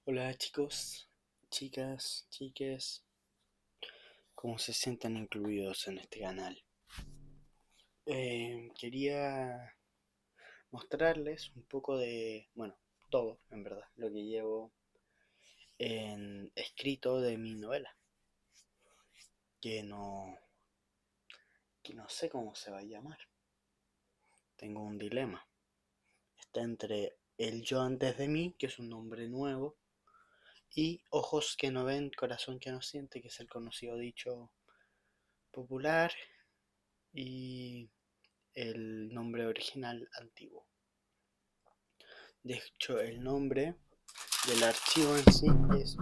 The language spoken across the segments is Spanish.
Hola chicos, chicas, chiques, ¿cómo se sienten incluidos en este canal? Quería mostrarles un poco de, bueno, todo en verdad, lo que llevo en escrito de mi novela, que no, que no sé cómo se va a llamar. Tengo un dilema. Está entre El yo antes de mí, que es un nombre nuevo, y Ojos que no ven, corazón que no siente, que es el conocido dicho popular, y el nombre original antiguo. De hecho, el nombre del archivo en sí es,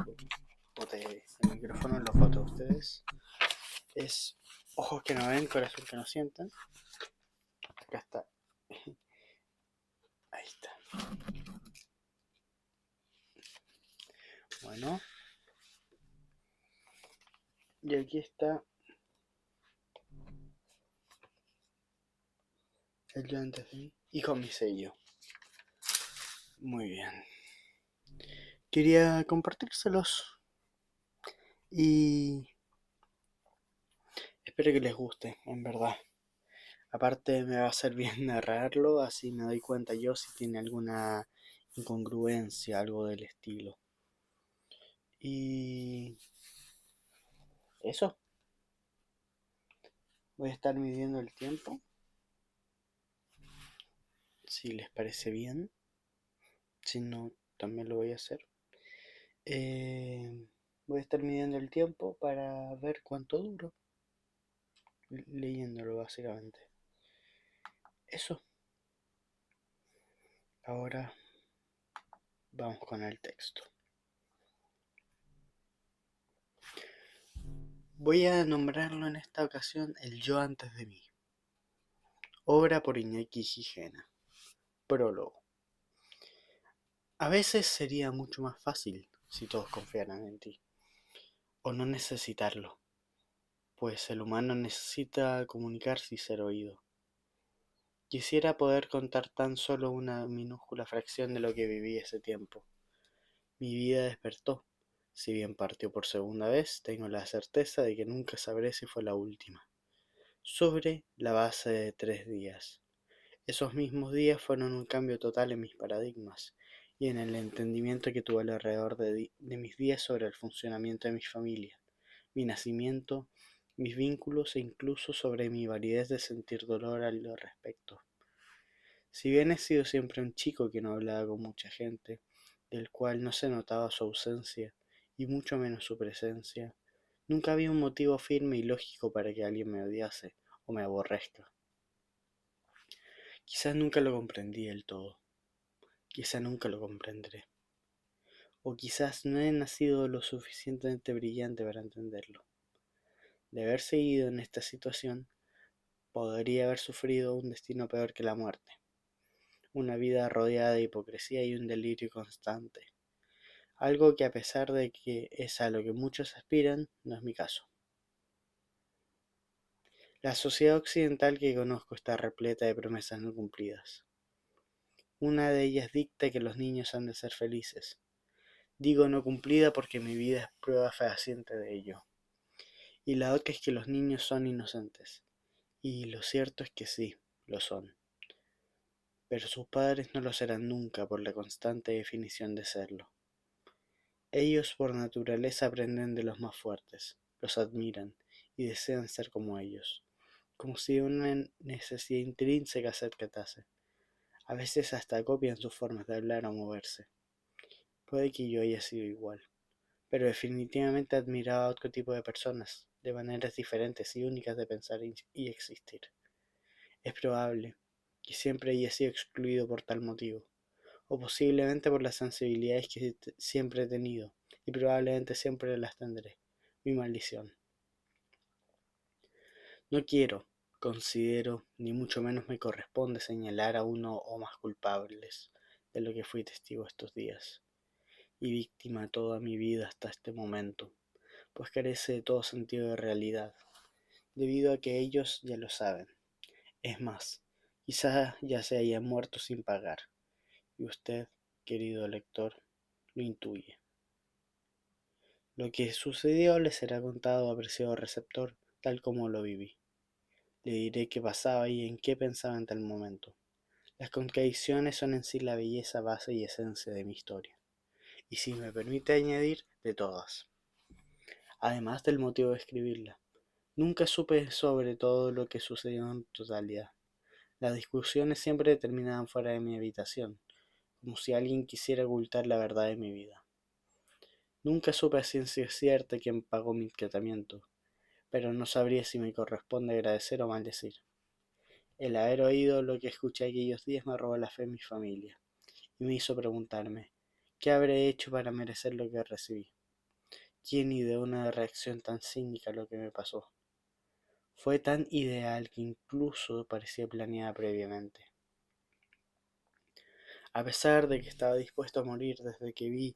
bote el micrófono en los fotos de ustedes, es Ojos que no ven, corazón que no sienten. Acá está, ahí está. Bueno, y aquí está el yo antes de mí y con mi sello. Muy bien. Quería compartírselos y espero que les guste, en verdad. Aparte me va a ser bien narrarlo, así me doy cuenta yo si tiene alguna incongruencia, algo del estilo. Y eso, voy a estar midiendo el tiempo, si les parece bien, si no, también lo voy a hacer. Eh, Voy a estar midiendo el tiempo para ver cuánto duro, leyéndolo básicamente. Eso, ahora vamos con el texto. Voy a nombrarlo en esta ocasión El yo antes de mí. Obra por Iñaki Gijena. Prólogo. A veces sería mucho más fácil si todos confiaran en ti, o no necesitarlo, pues el humano necesita comunicarse y ser oído. Quisiera poder contar tan solo una minúscula fracción de lo que viví ese tiempo. Mi vida despertó. Si bien partió por segunda vez, tengo la certeza de que nunca sabré si fue la última. Sobre la base de 3 días. Esos mismos días fueron un cambio total en mis paradigmas y en el entendimiento que tuve alrededor de mis días sobre el funcionamiento de mi familia, mi nacimiento, mis vínculos e incluso sobre mi validez de sentir dolor al respecto. Si bien he sido siempre un chico que no hablaba con mucha gente, del cual no se notaba su ausencia y mucho menos su presencia, nunca había un motivo firme y lógico para que alguien me odiase o me aborrezca. Quizás nunca lo comprendí del todo, quizás nunca lo comprenderé, o quizás no he nacido lo suficientemente brillante para entenderlo. De haber seguido en esta situación, podría haber sufrido un destino peor que la muerte, una vida rodeada de hipocresía y un delirio constante, algo que a pesar de que es a lo que muchos aspiran, no es mi caso. La sociedad occidental que conozco está repleta de promesas no cumplidas. Una de ellas dicta que los niños han de ser felices. Digo no cumplida porque mi vida es prueba fehaciente de ello. Y la otra es que los niños son inocentes. Y lo cierto es que sí, lo son. Pero sus padres no lo serán nunca por la constante definición de serlo. Ellos por naturaleza aprenden de los más fuertes, los admiran y desean ser como ellos, como si una necesidad intrínseca se acatase. A veces hasta copian sus formas de hablar o moverse. Puede que yo haya sido igual, pero definitivamente admiraba a otro tipo de personas, de maneras diferentes y únicas de pensar y existir. Es probable que siempre haya sido excluido por tal motivo, o posiblemente por las sensibilidades que siempre he tenido, y probablemente siempre las tendré. Mi maldición. No quiero, considero, ni mucho menos me corresponde señalar a uno o más culpables de lo que fui testigo estos días, y víctima toda mi vida hasta este momento, pues carece de todo sentido de realidad, debido a que ellos ya lo saben. Es más, quizás ya se hayan muerto sin pagar, y usted, querido lector, lo intuye. Lo que sucedió le será contado a apreciado receptor, tal como lo viví. Le diré qué pasaba y en qué pensaba en tal momento. Las contradicciones son en sí la belleza, base y esencia de mi historia, y si me permite añadir, de todas. Además del motivo de escribirla, nunca supe sobre todo lo que sucedió en totalidad. Las discusiones siempre terminaban fuera de mi habitación, como si alguien quisiera ocultar la verdad de mi vida. Nunca supe a ciencia cierta quién pagó mi tratamiento, pero no sabría si me corresponde agradecer o maldecir. El haber oído lo que escuché aquellos días me robó la fe en mi familia y me hizo preguntarme, ¿qué habré hecho para merecer lo que recibí? ¿Quién ideó una reacción tan cínica a lo que me pasó? Fue tan ideal que incluso parecía planeada previamente. A pesar de que estaba dispuesto a morir desde que vi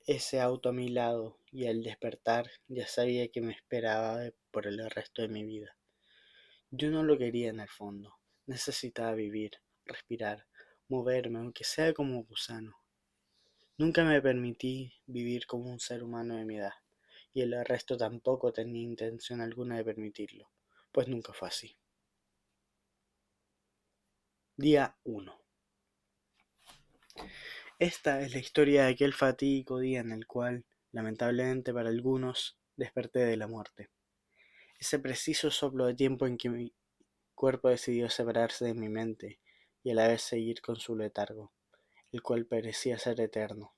ese auto a mi lado y al despertar ya sabía que me esperaba por el resto de mi vida. Yo no lo quería en el fondo. Necesitaba vivir, respirar, moverme, aunque sea como gusano. Nunca me permití vivir como un ser humano de mi edad, y el resto tampoco tenía intención alguna de permitirlo, pues nunca fue así. Día 1. Esta es la historia de aquel fatídico día en el cual, lamentablemente para algunos, desperté de la muerte. Ese preciso soplo de tiempo en que mi cuerpo decidió separarse de mi mente y a la vez seguir con su letargo, el cual parecía ser eterno.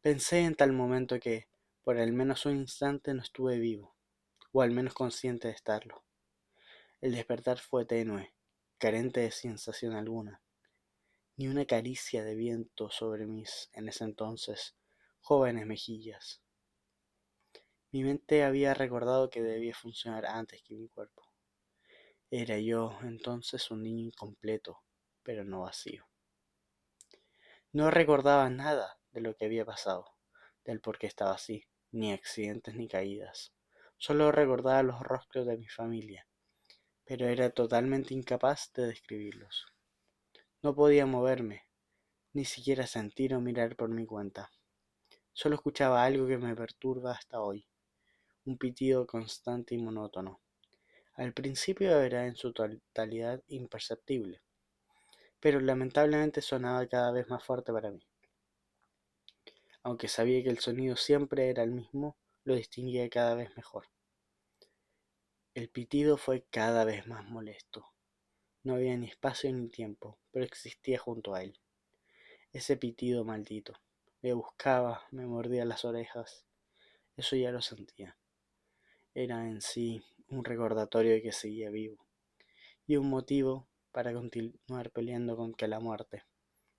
Pensé en tal momento que, por al menos un instante, no estuve vivo, o al menos consciente de estarlo. El despertar fue tenue, carente de sensación alguna, ni una caricia de viento sobre mis, en ese entonces, jóvenes mejillas. Mi mente había recordado que debía funcionar antes que mi cuerpo. Era yo, entonces, un niño incompleto, pero no vacío. No recordaba nada de lo que había pasado, del por qué estaba así, ni accidentes ni caídas. Solo recordaba los rostros de mi familia, pero era totalmente incapaz de describirlos. No podía moverme, ni siquiera sentir o mirar por mi cuenta. Solo escuchaba algo que me perturba hasta hoy, un pitido constante y monótono. Al principio era en su totalidad imperceptible, pero lamentablemente sonaba cada vez más fuerte para mí. Aunque sabía que el sonido siempre era el mismo, lo distinguía cada vez mejor. El pitido fue cada vez más molesto. No había ni espacio ni tiempo, pero existía junto a él. Ese pitido maldito. Me buscaba, me mordía las orejas. Eso ya lo sentía. Era en sí un recordatorio de que seguía vivo y un motivo para continuar peleando contra la muerte.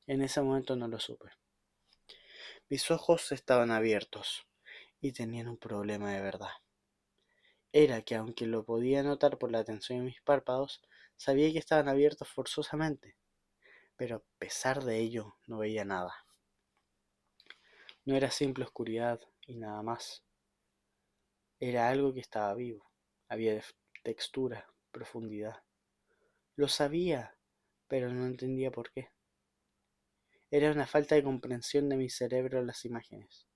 En ese momento no lo supe. Mis ojos estaban abiertos y tenían un problema de verdad. Era que aunque lo podía notar por la tensión en mis párpados, sabía que estaban abiertos forzosamente, pero a pesar de ello no veía nada. No era simple oscuridad y nada más. Era algo que estaba vivo. Había textura, profundidad. Lo sabía, pero no entendía por qué. Era una falta de comprensión de mi cerebro las imágenes.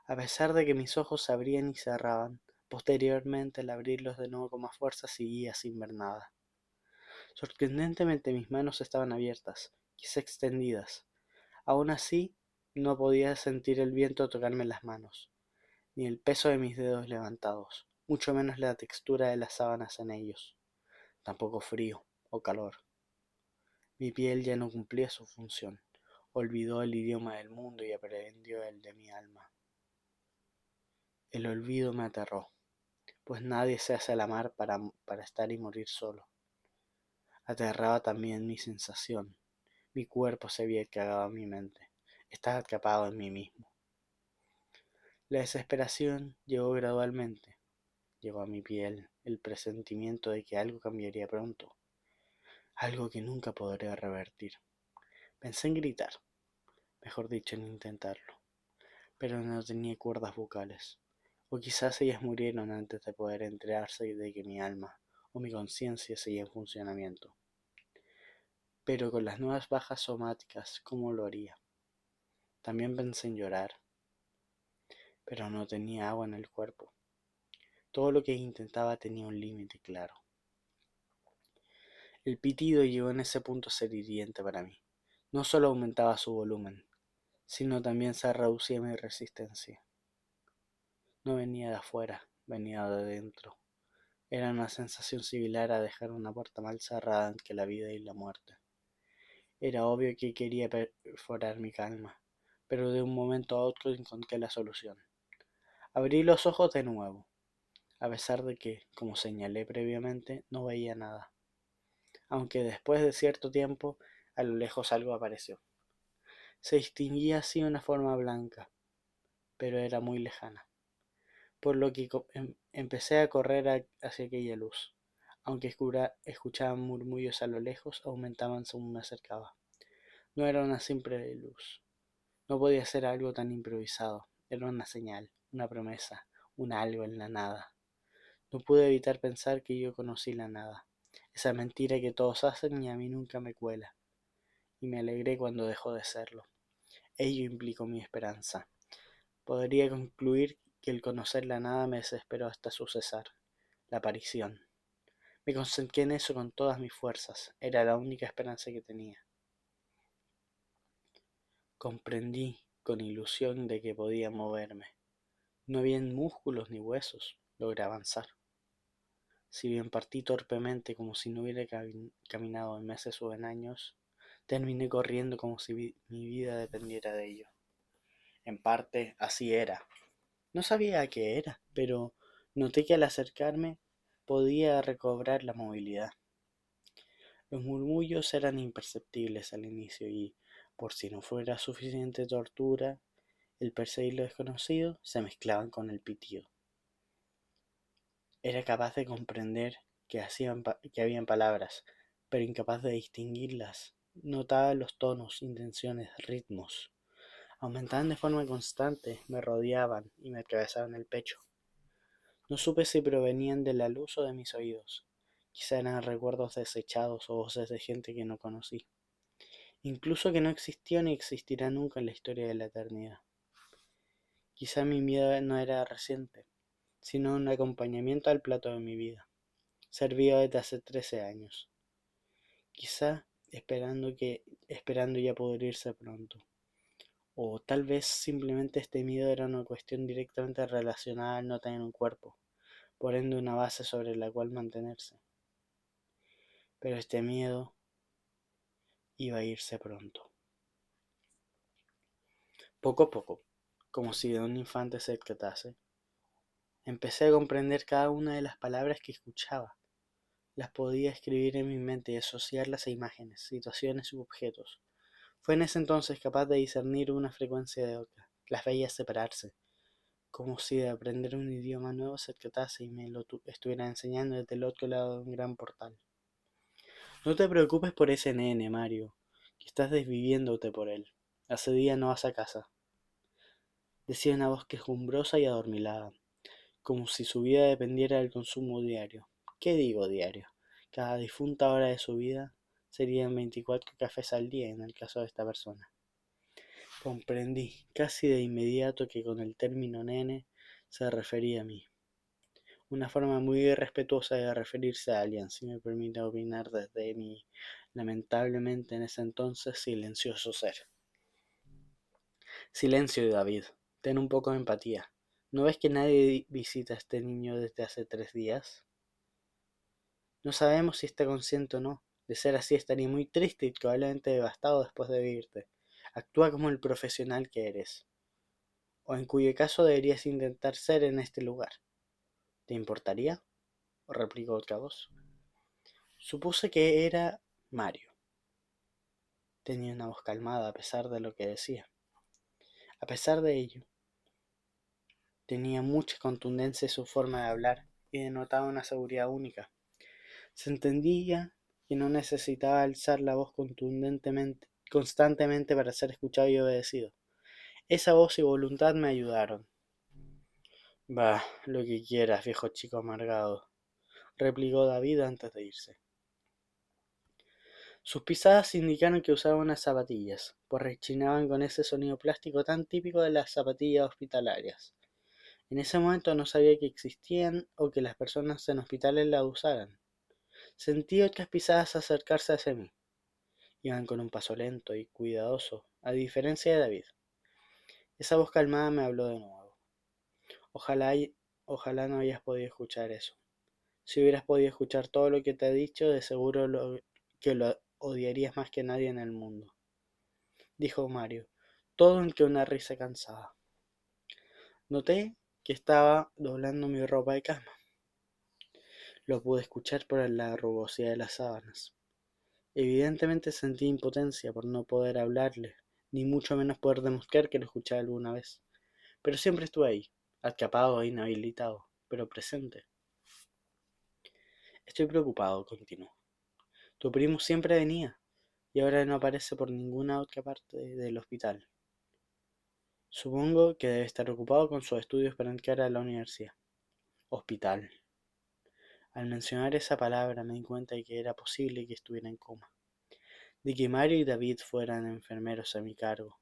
A pesar de que mis ojos se abrían y cerraban, posteriormente al abrirlos de nuevo con más fuerza seguía sin ver nada. Sorprendentemente mis manos estaban abiertas, quizá extendidas. Aún así, no podía sentir el viento tocarme las manos, ni el peso de mis dedos levantados, mucho menos la textura de las sábanas en ellos, tampoco frío o calor. Mi piel ya no cumplía su función, olvidó el idioma del mundo y aprendió el de mi alma. El olvido me aterró, pues nadie se hace a la mar para estar y morir solo. Aterraba también mi sensación. Mi cuerpo se había cagado en mi mente. Estaba atrapado en mí mismo. La desesperación llegó gradualmente. Llegó a mi piel el presentimiento de que algo cambiaría pronto. Algo que nunca podría revertir. Pensé en gritar, mejor dicho, en intentarlo. Pero no tenía cuerdas vocales. O quizás ellas murieron antes de poder enterarse de que mi alma o mi conciencia seguía en funcionamiento. Pero con las nuevas bajas somáticas, ¿cómo lo haría? También pensé en llorar, pero no tenía agua en el cuerpo. Todo lo que intentaba tenía un límite claro. El pitido llegó en ese punto a ser hiriente para mí. No solo aumentaba su volumen, sino también se reducía mi resistencia. No venía de afuera, venía de dentro. Era una sensación similar a dejar una puerta mal cerrada entre la vida y la muerte. Era obvio que quería perforar mi calma, pero de un momento a otro encontré la solución. Abrí los ojos de nuevo, a pesar de que, como señalé previamente, no veía nada. Aunque después de cierto tiempo, a lo lejos algo apareció. Se distinguía así una forma blanca, pero era muy lejana, por lo que empecé a correr hacia aquella luz. Aunque escuchaba murmullos a lo lejos, aumentaban según me acercaba. No era una simple luz. No podía ser algo tan improvisado. Era una señal, una promesa, un algo en la nada. No pude evitar pensar que yo conocí la nada. Esa mentira que todos hacen y a mí nunca me cuela. Y me alegré cuando dejó de serlo. Ello implicó mi esperanza. Podría concluir que el conocer la nada me desesperó hasta su cesar, la aparición. Me concentré en eso con todas mis fuerzas. Era la única esperanza que tenía. Comprendí con ilusión de que podía moverme. No habían músculos ni huesos. Logré avanzar. Si bien partí torpemente como si no hubiera caminado en meses o en años, terminé corriendo como si mi vida dependiera de ello. En parte así era. No sabía qué era, pero noté que al acercarme podía recobrar la movilidad. Los murmullos eran imperceptibles al inicio y, por si no fuera suficiente tortura, el perseguir lo desconocido se mezclaban con el pitido. Era capaz de comprender que habían palabras, pero incapaz de distinguirlas. Notaba los tonos, intenciones, ritmos. Aumentaban de forma constante, me rodeaban y me atravesaban el pecho. No supe si provenían de la luz o de mis oídos. Quizá eran recuerdos desechados o voces de gente que no conocí. Incluso que no existió ni existirá nunca en la historia de la eternidad. Quizá mi miedo no era reciente, sino un acompañamiento al plato de mi vida, servido desde hace 13 años. Quizá esperando ya poder irse pronto. O tal vez simplemente este miedo era una cuestión directamente relacionada al no tener un cuerpo, por ende una base sobre la cual mantenerse. Pero este miedo iba a irse pronto. Poco a poco, como si de un infante se tratase, empecé a comprender cada una de las palabras que escuchaba. Las podía escribir en mi mente y asociarlas a imágenes, situaciones u objetos. Fue en ese entonces capaz de discernir una frecuencia de otra. Las veía separarse, como si de aprender un idioma nuevo se tratase y me lo estuviera enseñando desde el otro lado de un gran portal. No te preocupes por ese nene, Mario, que estás desviviéndote por él. Hace día no vas a casa, decía una voz quejumbrosa y adormilada, como si su vida dependiera del consumo diario. ¿Qué digo diario? Cada difunta hora de su vida serían 24 cafés al día en el caso de esta persona. Comprendí casi de inmediato que con el término nene se refería a mí. Una forma muy irrespetuosa de referirse a alguien, si me permite opinar desde mi, lamentablemente en ese entonces, silencioso ser. Silencio, David. Ten un poco de empatía. ¿No ves que nadie visita a este niño desde hace 3 días? No sabemos si está consciente o no. De ser así estaría muy triste y probablemente devastado después de vivirte. Actúa como el profesional que eres, o en cuyo caso deberías intentar ser en este lugar. ¿Te importaría? Replicó otra voz. Supuse que era Mario. Tenía una voz calmada a pesar de lo que decía. A pesar de ello, tenía mucha contundencia en su forma de hablar y denotaba una seguridad única. Se entendía que no necesitaba alzar la voz constantemente para ser escuchado y obedecido. Esa voz y voluntad me ayudaron. Bah, lo que quieras, viejo chico amargado, replicó David antes de irse. Sus pisadas indicaron que usaba unas zapatillas, pues rechinaban con ese sonido plástico tan típico de las zapatillas hospitalarias. En ese momento no sabía que existían o que las personas en hospitales la usaran. Sentí otras pisadas acercarse hacia mí. Iban con un paso lento y cuidadoso, a diferencia de David. Esa voz calmada me habló de nuevo. Ojalá, ojalá no hayas podido escuchar eso. Si hubieras podido escuchar todo lo que te he dicho, de seguro que lo odiarías más que nadie en el mundo, dijo Mario, todo en que una risa cansada. Noté que estaba doblando mi ropa de cama. Lo pude escuchar por la rugosidad de las sábanas. Evidentemente sentí impotencia por no poder hablarle, ni mucho menos poder demostrar que lo escuchaba alguna vez. Pero siempre estuve ahí, atrapado e inhabilitado, pero presente. Estoy preocupado, continuó. Tu primo siempre venía, y ahora no aparece por ninguna otra parte del hospital. Supongo que debe estar ocupado con sus estudios para entrar a la universidad. Hospital. Al mencionar esa palabra me di cuenta de que era posible que estuviera en coma, de que Mario y David fueran enfermeros a mi cargo,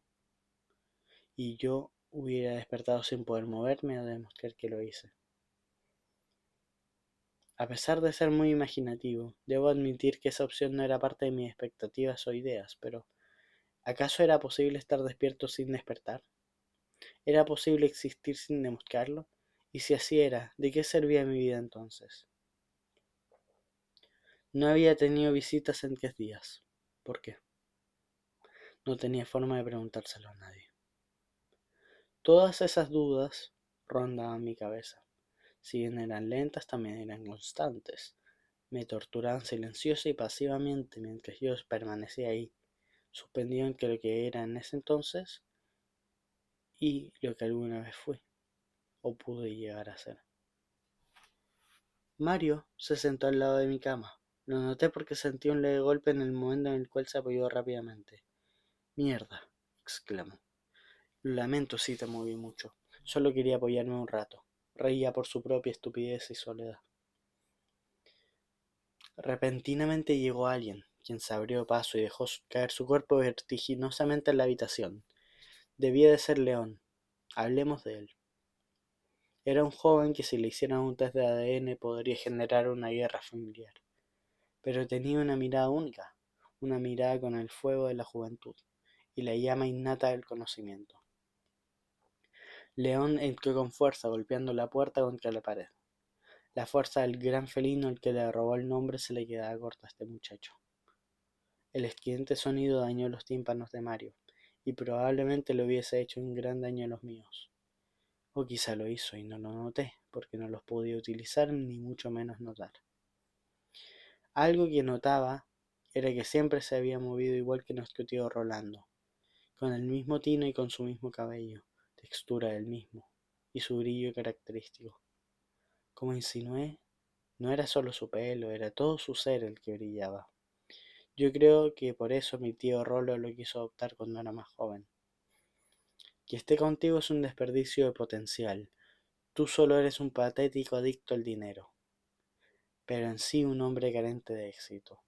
y yo hubiera despertado sin poder moverme o demostrar que lo hice. A pesar de ser muy imaginativo, debo admitir que esa opción no era parte de mis expectativas o ideas, pero ¿acaso era posible estar despierto sin despertar? ¿Era posible existir sin demostrarlo? Y si así era, ¿de qué servía mi vida entonces? No había tenido visitas en 10 días. ¿Por qué? No tenía forma de preguntárselo a nadie. Todas esas dudas rondaban mi cabeza. Si bien eran lentas, también eran constantes. Me torturaban silenciosa y pasivamente mientras yo permanecía ahí, suspendido entre lo que era en ese entonces y lo que alguna vez fui, o pude llegar a ser. Mario se sentó al lado de mi cama. Lo noté porque sentí un leve golpe en el momento en el cual se apoyó rápidamente. Mierda, exclamó. Lo lamento si te moví mucho. Solo quería apoyarme un rato. Reía por su propia estupidez y soledad. Repentinamente llegó alguien, quien se abrió paso y dejó caer su cuerpo vertiginosamente en la habitación. Debía de ser León. Hablemos de él. Era un joven que si le hicieran un test de ADN podría generar una guerra familiar. Pero tenía una mirada única, una mirada con el fuego de la juventud y la llama innata del conocimiento. León entró con fuerza, golpeando la puerta contra la pared. La fuerza del gran felino al que le robó el nombre se le quedaba corta a este muchacho. El estridente sonido dañó los tímpanos de Mario, y probablemente le hubiese hecho un gran daño a los míos. O quizá lo hizo y no lo noté, porque no los podía utilizar ni mucho menos notar. Algo que notaba era que siempre se había movido igual que nuestro tío Rolando, con el mismo tino y con su mismo cabello, textura del mismo, y su brillo característico. Como insinué, no era solo su pelo, era todo su ser el que brillaba. Yo creo que por eso mi tío Rolo lo quiso adoptar cuando era más joven. Que esté contigo es un desperdicio de potencial. Tú solo eres un patético adicto al dinero, pero en sí un hombre carente de éxito,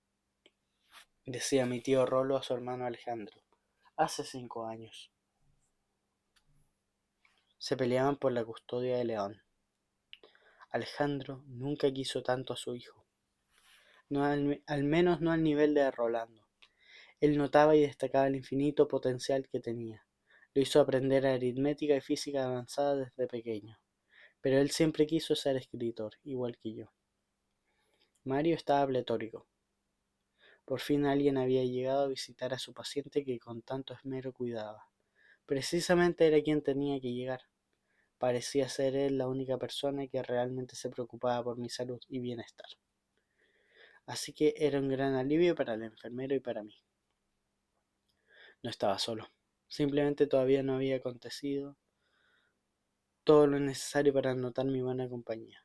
decía mi tío Rolo a su hermano Alejandro. Hace 5 años. Se peleaban por la custodia de León. Alejandro nunca quiso tanto a su hijo, no al menos no al nivel de Rolando. Él notaba y destacaba el infinito potencial que tenía. Lo hizo aprender aritmética y física avanzada desde pequeño, pero él siempre quiso ser escritor, igual que yo. Mario estaba pletórico. Por fin alguien había llegado a visitar a su paciente que con tanto esmero cuidaba. Precisamente era quien tenía que llegar. Parecía ser él la única persona que realmente se preocupaba por mi salud y bienestar. Así que era un gran alivio para el enfermero y para mí. No estaba solo. Simplemente todavía no había acontecido todo lo necesario para notar mi buena compañía.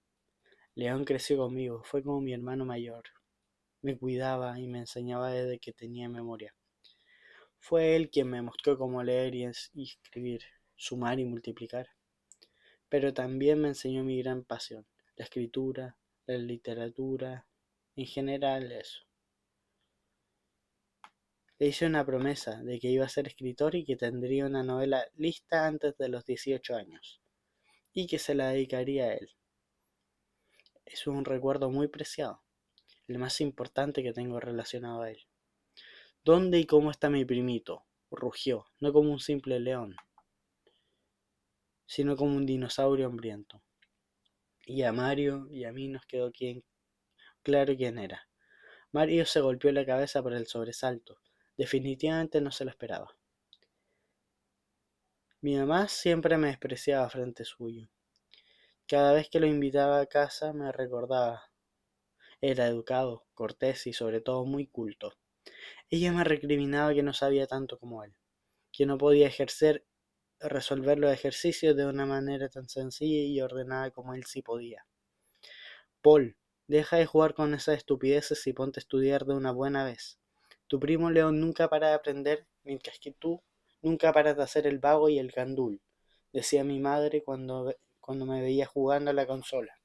León creció conmigo, fue como mi hermano mayor. Me cuidaba y me enseñaba desde que tenía memoria. Fue él quien me mostró cómo leer y escribir, sumar y multiplicar. Pero también me enseñó mi gran pasión, la escritura, la literatura, en general eso. Le hice una promesa de que iba a ser escritor y que tendría una novela lista antes de los 18 años. y que se la dedicaría a él. Es un recuerdo muy preciado, el más importante que tengo relacionado a él. ¿Dónde y cómo está mi primito? Rugió, no como un simple león, sino como un dinosaurio hambriento. Y a Mario y a mí nos quedó claro quién era. Mario se golpeó la cabeza por el sobresalto. Definitivamente no se lo esperaba. Mi mamá siempre me despreciaba frente suyo. Cada vez que lo invitaba a casa me recordaba. Era educado, cortés y sobre todo muy culto. Ella me recriminaba que no sabía tanto como él, que no podía resolver los ejercicios de una manera tan sencilla y ordenada como él sí podía. Paul, deja de jugar con esas estupideces y ponte a estudiar de una buena vez. Tu primo León nunca para de aprender, mientras que tú nunca paras de hacer el vago y el gandul, decía mi madre cuando me veía jugando a la consola.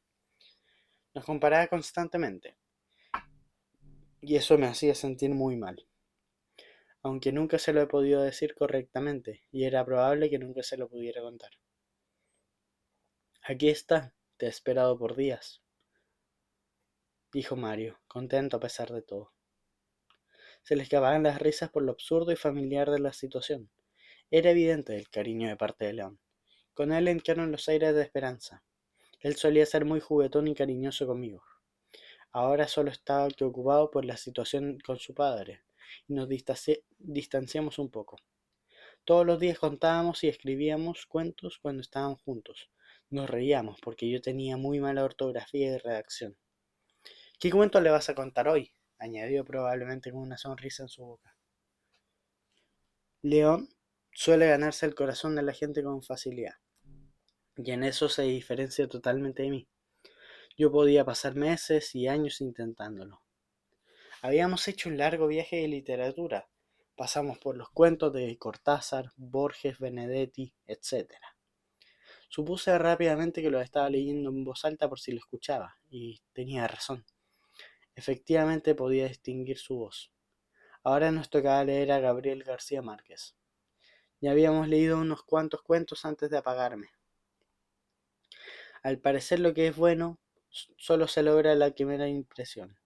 Nos comparaba constantemente, y eso me hacía sentir muy mal, aunque nunca se lo he podido decir correctamente, y era probable que nunca se lo pudiera contar. Aquí está, te he esperado por días, dijo Mario, contento a pesar de todo. Se le escapaban las risas por lo absurdo y familiar de la situación. Era evidente el cariño de parte de León. Con él entraron los aires de esperanza. Él solía ser muy juguetón y cariñoso conmigo. Ahora solo estaba ocupado por la situación con su padre, y nos distanciamos un poco. Todos los días contábamos y escribíamos cuentos cuando estábamos juntos. Nos reíamos porque yo tenía muy mala ortografía y redacción. ¿Qué cuento le vas a contar hoy? Añadió probablemente con una sonrisa en su boca. León suele ganarse el corazón de la gente con facilidad, y en eso se diferencia totalmente de mí. Yo podía pasar meses y años intentándolo. Habíamos hecho un largo viaje de literatura. Pasamos por los cuentos de Cortázar, Borges, Benedetti, etc. Supuse rápidamente que lo estaba leyendo en voz alta por si lo escuchaba, y tenía razón. Efectivamente podía distinguir su voz. Ahora nos tocaba leer a Gabriel García Márquez. Ya habíamos leído unos cuantos cuentos antes de apagarme. Al parecer lo que es bueno solo se logra la primera impresión.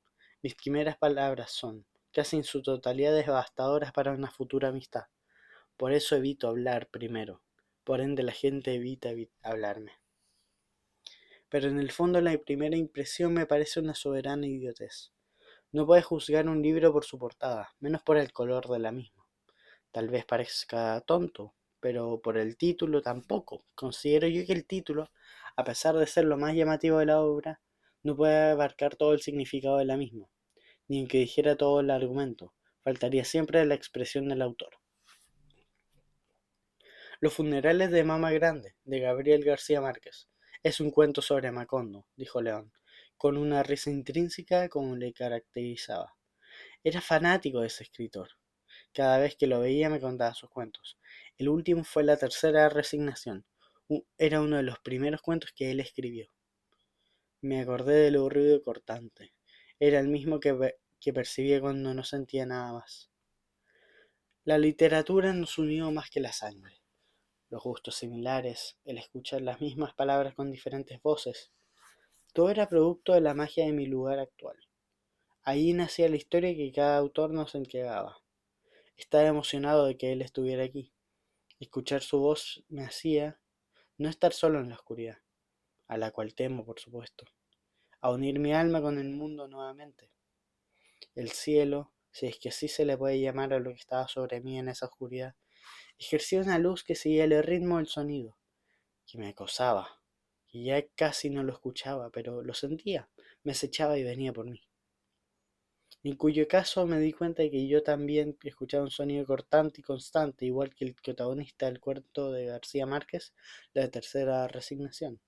Mis primeras palabras son, casi en su totalidad, devastadoras para una futura amistad. Por eso evito hablar primero. Por ende la gente evita hablarme. Pero en el fondo la primera impresión me parece una soberana idiotez. No puedes juzgar un libro por su portada, menos por el color de la misma. Tal vez parezca tonto, pero por el título tampoco. Considero yo que el título, a pesar de ser lo más llamativo de la obra, no puede abarcar todo el significado de la misma, ni en que dijera todo el argumento. Faltaría siempre la expresión del autor. Los funerales de Mama Grande, de Gabriel García Márquez. Es un cuento sobre Macondo, dijo León, con una risa intrínseca como le caracterizaba. Era fanático de ese escritor. Cada vez que lo veía me contaba sus cuentos. El último fue La tercera resignación. Era uno de los primeros cuentos que él escribió. Me acordé del ruido cortante. Era el mismo que percibía cuando no sentía nada más. La literatura nos unió más que la sangre. Los gustos similares, el escuchar las mismas palabras con diferentes voces. Todo era producto de la magia de mi lugar actual. Allí nacía la historia que cada autor nos entregaba. Estaba emocionado de que él estuviera aquí. Escuchar su voz me hacía no estar solo en la oscuridad, a la cual temo, por supuesto, a unir mi alma con el mundo nuevamente. El cielo, si es que así se le puede llamar a lo que estaba sobre mí en esa oscuridad, ejercía una luz que seguía el ritmo del sonido, que me acosaba, y ya casi no lo escuchaba, pero lo sentía, me acechaba y venía por mí. En cuyo caso me di cuenta de que yo también escuchaba un sonido cortante y constante, igual que el protagonista del cuento de García Márquez, La tercera resignación.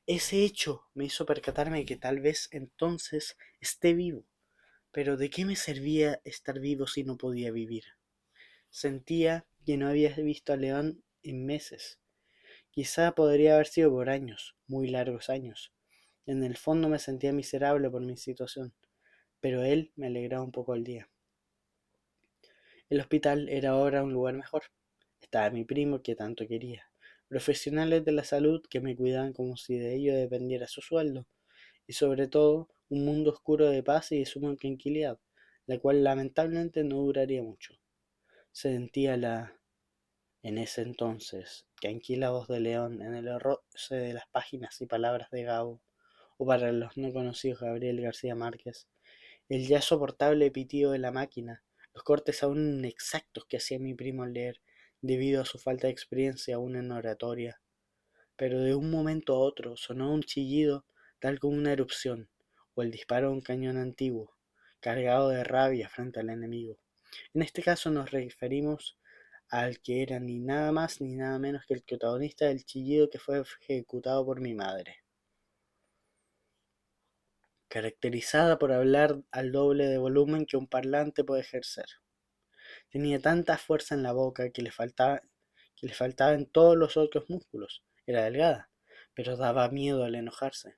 Ese hecho me hizo percatarme de que tal vez entonces esté vivo, pero ¿de qué me servía estar vivo si no podía vivir? Sentía que no había visto a León en meses. Quizá podría haber sido por años, muy largos años. En el fondo me sentía miserable por mi situación, pero él me alegraba un poco el día. El hospital era ahora un lugar mejor. Estaba mi primo que tanto quería. profesionales de la salud que me cuidaban como si de ello dependiera su sueldo, y sobre todo un mundo oscuro de paz y de suma tranquilidad, la cual lamentablemente no duraría mucho. Sentía en ese entonces, tranquila voz de León en el roce de las páginas y palabras de Gabo, o para los no conocidos Gabriel García Márquez, el ya soportable pitido de la máquina, los cortes aún inexactos que hacía mi primo al leer, debido a su falta de experiencia aún en oratoria. Pero de un momento a otro sonó un chillido tal como una erupción, o el disparo de un cañón antiguo, cargado de rabia frente al enemigo. En este caso nos referimos al que era ni nada más ni nada menos que el protagonista del chillido que fue ejecutado por mi madre, caracterizada por hablar al doble de volumen que un parlante puede ejercer. Tenía tanta fuerza en la boca que le faltaba en todos los otros músculos. Era delgada, pero daba miedo al enojarse.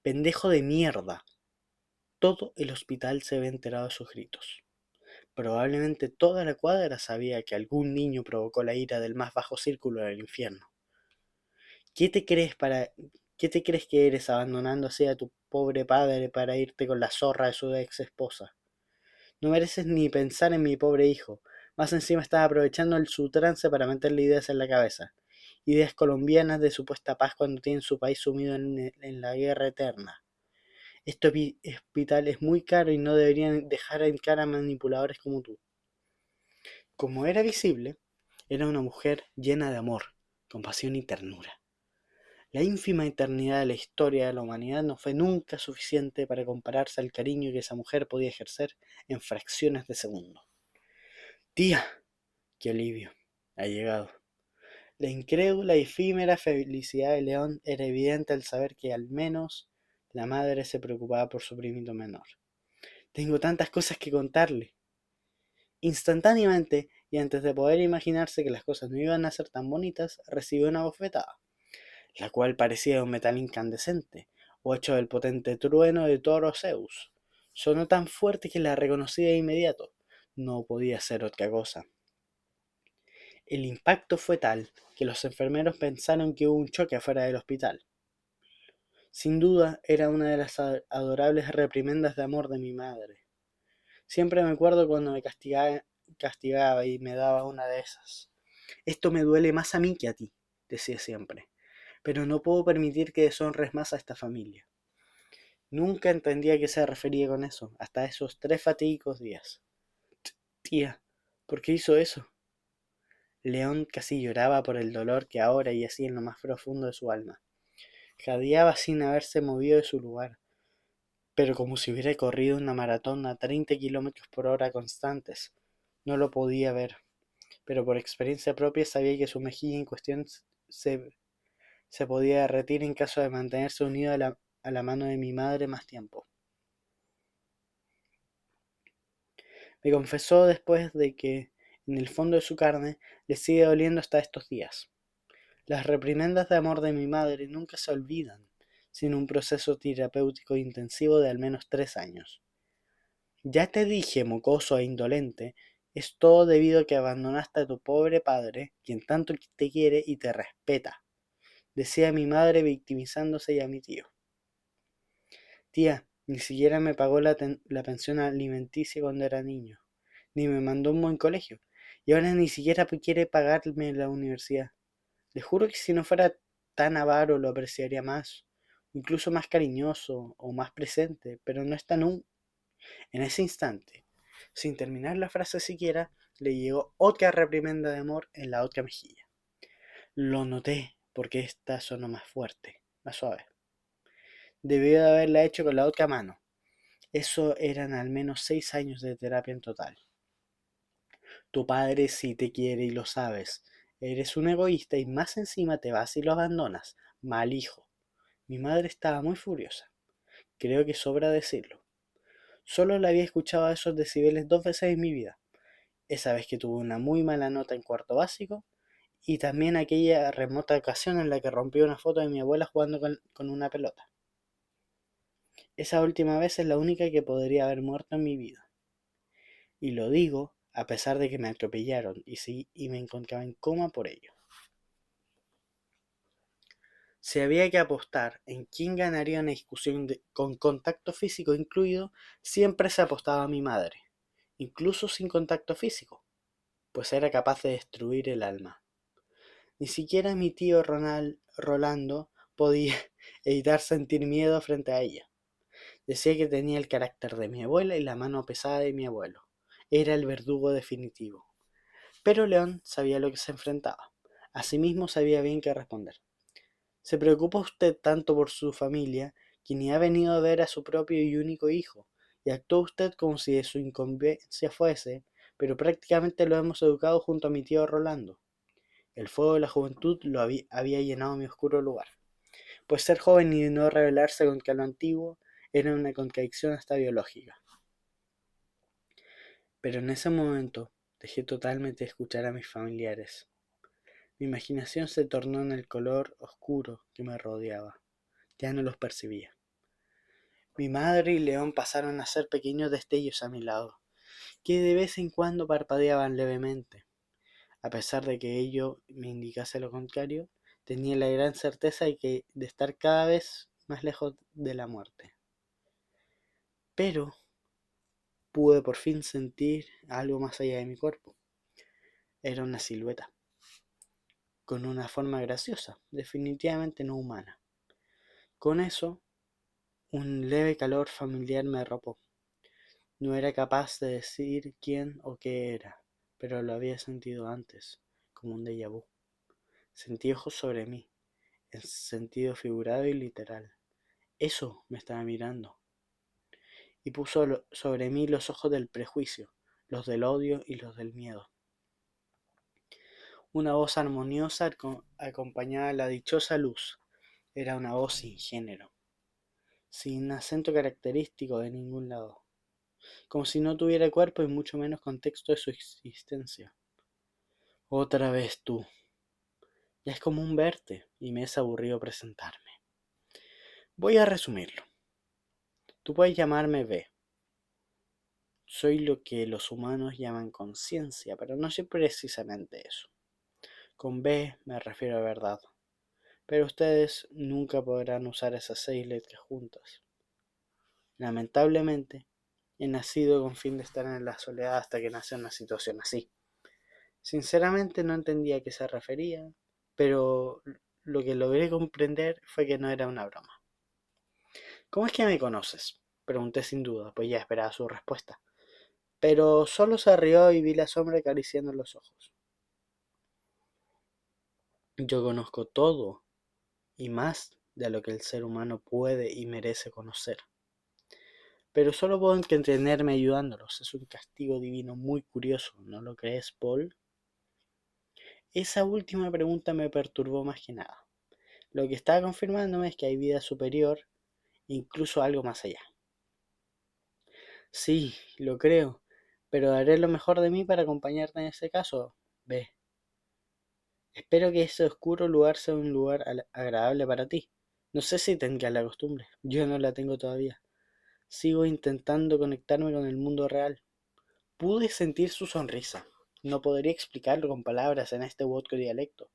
¡Pendejo de mierda! Todo el hospital se había enterado de sus gritos. Probablemente toda la cuadra sabía que algún niño provocó la ira del más bajo círculo del infierno. ¿Qué te crees para... ¿Qué te crees que eres abandonando así a tu pobre padre para irte con la zorra de su ex esposa? No mereces ni pensar en mi pobre hijo. Más encima estás aprovechando su trance para meterle ideas en la cabeza. Ideas colombianas de supuesta paz cuando tienen su país sumido en la guerra eterna. Este hospital es muy caro y no deberían dejar en cara a manipuladores como tú. Como era visible, era una mujer llena de amor, compasión y ternura. La ínfima eternidad de la historia de la humanidad no fue nunca suficiente para compararse al cariño que esa mujer podía ejercer en fracciones de segundo. Tía, qué alivio, ha llegado. La incrédula y efímera felicidad de León era evidente al saber que al menos la madre se preocupaba por su primito menor. Tengo tantas cosas que contarle. Instantáneamente, y antes de poder imaginarse que las cosas no iban a ser tan bonitas, recibió una bofetada, la cual parecía de un metal incandescente, o hecho del potente trueno de Toro Zeus. Sonó tan fuerte que la reconocí de inmediato. No podía ser otra cosa. El impacto fue tal que los enfermeros pensaron que hubo un choque afuera del hospital. Sin duda, era una de las adorables reprimendas de amor de mi madre. Siempre me acuerdo cuando me castigaba y me daba una de esas. Esto me duele más a mí que a ti, decía siempre, pero no puedo permitir que deshonres más a esta familia. Nunca entendí a qué se refería con eso, hasta esos 3 fatídicos días. Tía, ¿por qué hizo eso? León casi lloraba por el dolor que ahora yacía en lo más profundo de su alma. Jadeaba sin haberse movido de su lugar, pero como si hubiera corrido una maratón a 30 kilómetros por hora constantes. No lo podía ver, pero por experiencia propia sabía que su mejilla en cuestión se, se podía derretir en caso de mantenerse unido a la mano de mi madre más tiempo. Me confesó después de que, en el fondo de su carne, le sigue doliendo hasta estos días. Las reprimendas de amor de mi madre nunca se olvidan, sin un proceso terapéutico intensivo de al menos 3 años. Ya te dije, mocoso e indolente, es todo debido a que abandonaste a tu pobre padre, quien tanto te quiere y te respeta, decía mi madre victimizándose y a mi tío. Tía, ni siquiera me pagó la pensión alimenticia cuando era niño, ni me mandó a un buen colegio, y ahora ni siquiera quiere pagarme la universidad. Le juro que si no fuera tan avaro lo apreciaría más, incluso más cariñoso o más presente, pero no es tan en ese instante. Sin terminar la frase siquiera, le llegó otra reprimenda de amor en la otra mejilla. Lo noté, porque esta sonó más fuerte, más suave. Debió de haberla hecho con la otra mano. Eso eran al menos 6 años de terapia en total. Tu padre sí te quiere y lo sabes. Eres un egoísta y más encima te vas y lo abandonas. Mal hijo. Mi madre estaba muy furiosa. Creo que sobra decirlo. Solo la había escuchado a esos decibeles 2 veces en mi vida. Esa vez que tuve una muy mala nota en cuarto básico y también aquella remota ocasión en la que rompió una foto de mi abuela jugando con una pelota. Esa última vez es la única que podría haber muerto en mi vida. Y lo digo a pesar de que me atropellaron y me encontraba en coma por ello. Si había que apostar en quién ganaría una discusión con contacto físico incluido, siempre se apostaba a mi madre, incluso sin contacto físico, pues era capaz de destruir el alma. Ni siquiera mi tío Rolando podía evitar sentir miedo frente a ella. Decía que tenía el carácter de mi abuela y la mano pesada de mi abuelo. Era el verdugo definitivo. Pero León sabía lo que se enfrentaba. Asimismo sabía bien qué responder. ¿Se preocupa usted tanto por su familia, que ni ha venido a ver a su propio y único hijo, y actúa usted como si de su incumbencia fuese, pero prácticamente lo hemos educado junto a mi tío Rolando? El fuego de la juventud lo había llenado mi oscuro lugar, pues ser joven y no rebelarse contra lo antiguo era una contradicción hasta biológica. Pero en ese momento dejé totalmente de escuchar a mis familiares. Mi imaginación se tornó en el color oscuro que me rodeaba. Ya no los percibía. Mi madre y León pasaron a ser pequeños destellos a mi lado, que de vez en cuando parpadeaban levemente. A pesar de que ello me indicase lo contrario, tenía la gran certeza de estar cada vez más lejos de la muerte. Pero pude por fin sentir algo más allá de mi cuerpo. Era una silueta, con una forma graciosa, definitivamente no humana. Con eso, un leve calor familiar me arropó. No era capaz de decir quién o qué era, pero lo había sentido antes, como un déjà vu. Sentí ojos sobre mí, en sentido figurado y literal. Eso me estaba mirando, y puso sobre mí los ojos del prejuicio, los del odio y los del miedo. Una voz armoniosa acompañaba la dichosa luz. Era una voz sin género, sin acento característico de ningún lado, como si no tuviera cuerpo y mucho menos contexto de su existencia. Otra vez tú. Ya es común verte y me es aburrido presentarme. Voy a resumirlo. Tú puedes llamarme B. Soy lo que los humanos llaman conciencia, pero no soy precisamente eso. Con B me refiero a verdad, pero ustedes nunca podrán usar esas 6 letras juntas. Lamentablemente, he nacido con fin de estar en la soledad hasta que nace una situación así. Sinceramente no entendía a qué se refería, pero lo que logré comprender fue que no era una broma. ¿Cómo es que me conoces? Pregunté sin duda, pues ya esperaba su respuesta. Pero solo se rió y vi la sombra acariciando los ojos. Yo conozco todo y más de lo que el ser humano puede y merece conocer. Pero solo puedo entretenerme ayudándolos. Es un castigo divino muy curioso, ¿no lo crees, Paul? Esa última pregunta me perturbó más que nada. Lo que estaba confirmándome es que hay vida superior, incluso algo más allá. Sí, lo creo, pero haré lo mejor de mí para acompañarte en ese caso. Ve. Espero que ese oscuro lugar sea un lugar agradable para ti. No sé si tendrás la costumbre. Yo no la tengo todavía. Sigo intentando conectarme con el mundo real. Pude sentir su sonrisa. No podría explicarlo con palabras en este u otro dialecto.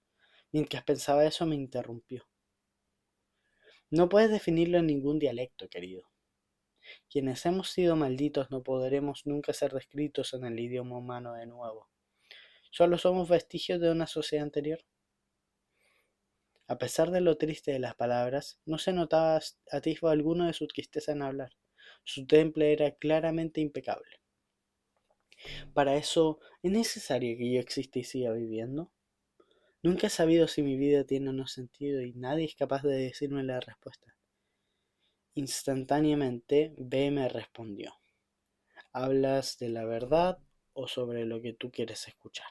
Mientras pensaba eso me interrumpió. No puedes definirlo en ningún dialecto, querido. Quienes hemos sido malditos no podremos nunca ser descritos en el idioma humano de nuevo. Solo somos vestigios de una sociedad anterior. A pesar de lo triste de las palabras, no se notaba atisbo alguno de su tristeza en hablar. Su temple era claramente impecable. Para eso, ¿es necesario que yo exista y siga viviendo? Nunca he sabido si mi vida tiene o no sentido y nadie es capaz de decirme la respuesta. Instantáneamente, B me respondió. ¿Hablas de la verdad o sobre lo que tú quieres escuchar?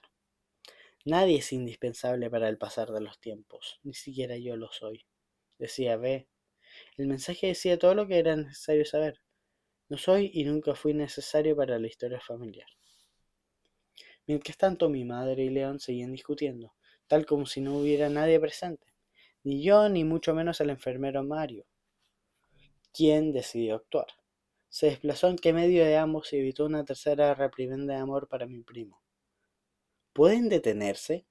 Nadie es indispensable para el pasar de los tiempos, ni siquiera yo lo soy, decía B. El mensaje decía todo lo que era necesario saber. No soy y nunca fui necesario para la historia familiar. Mientras tanto, mi madre y León seguían discutiendo, tal como si no hubiera nadie presente, ni yo ni mucho menos el enfermero Mario, quien decidió actuar. Se desplazó en que medio de ambos y evitó una tercera reprimenda de amor para mi primo. ¿Pueden detenerse?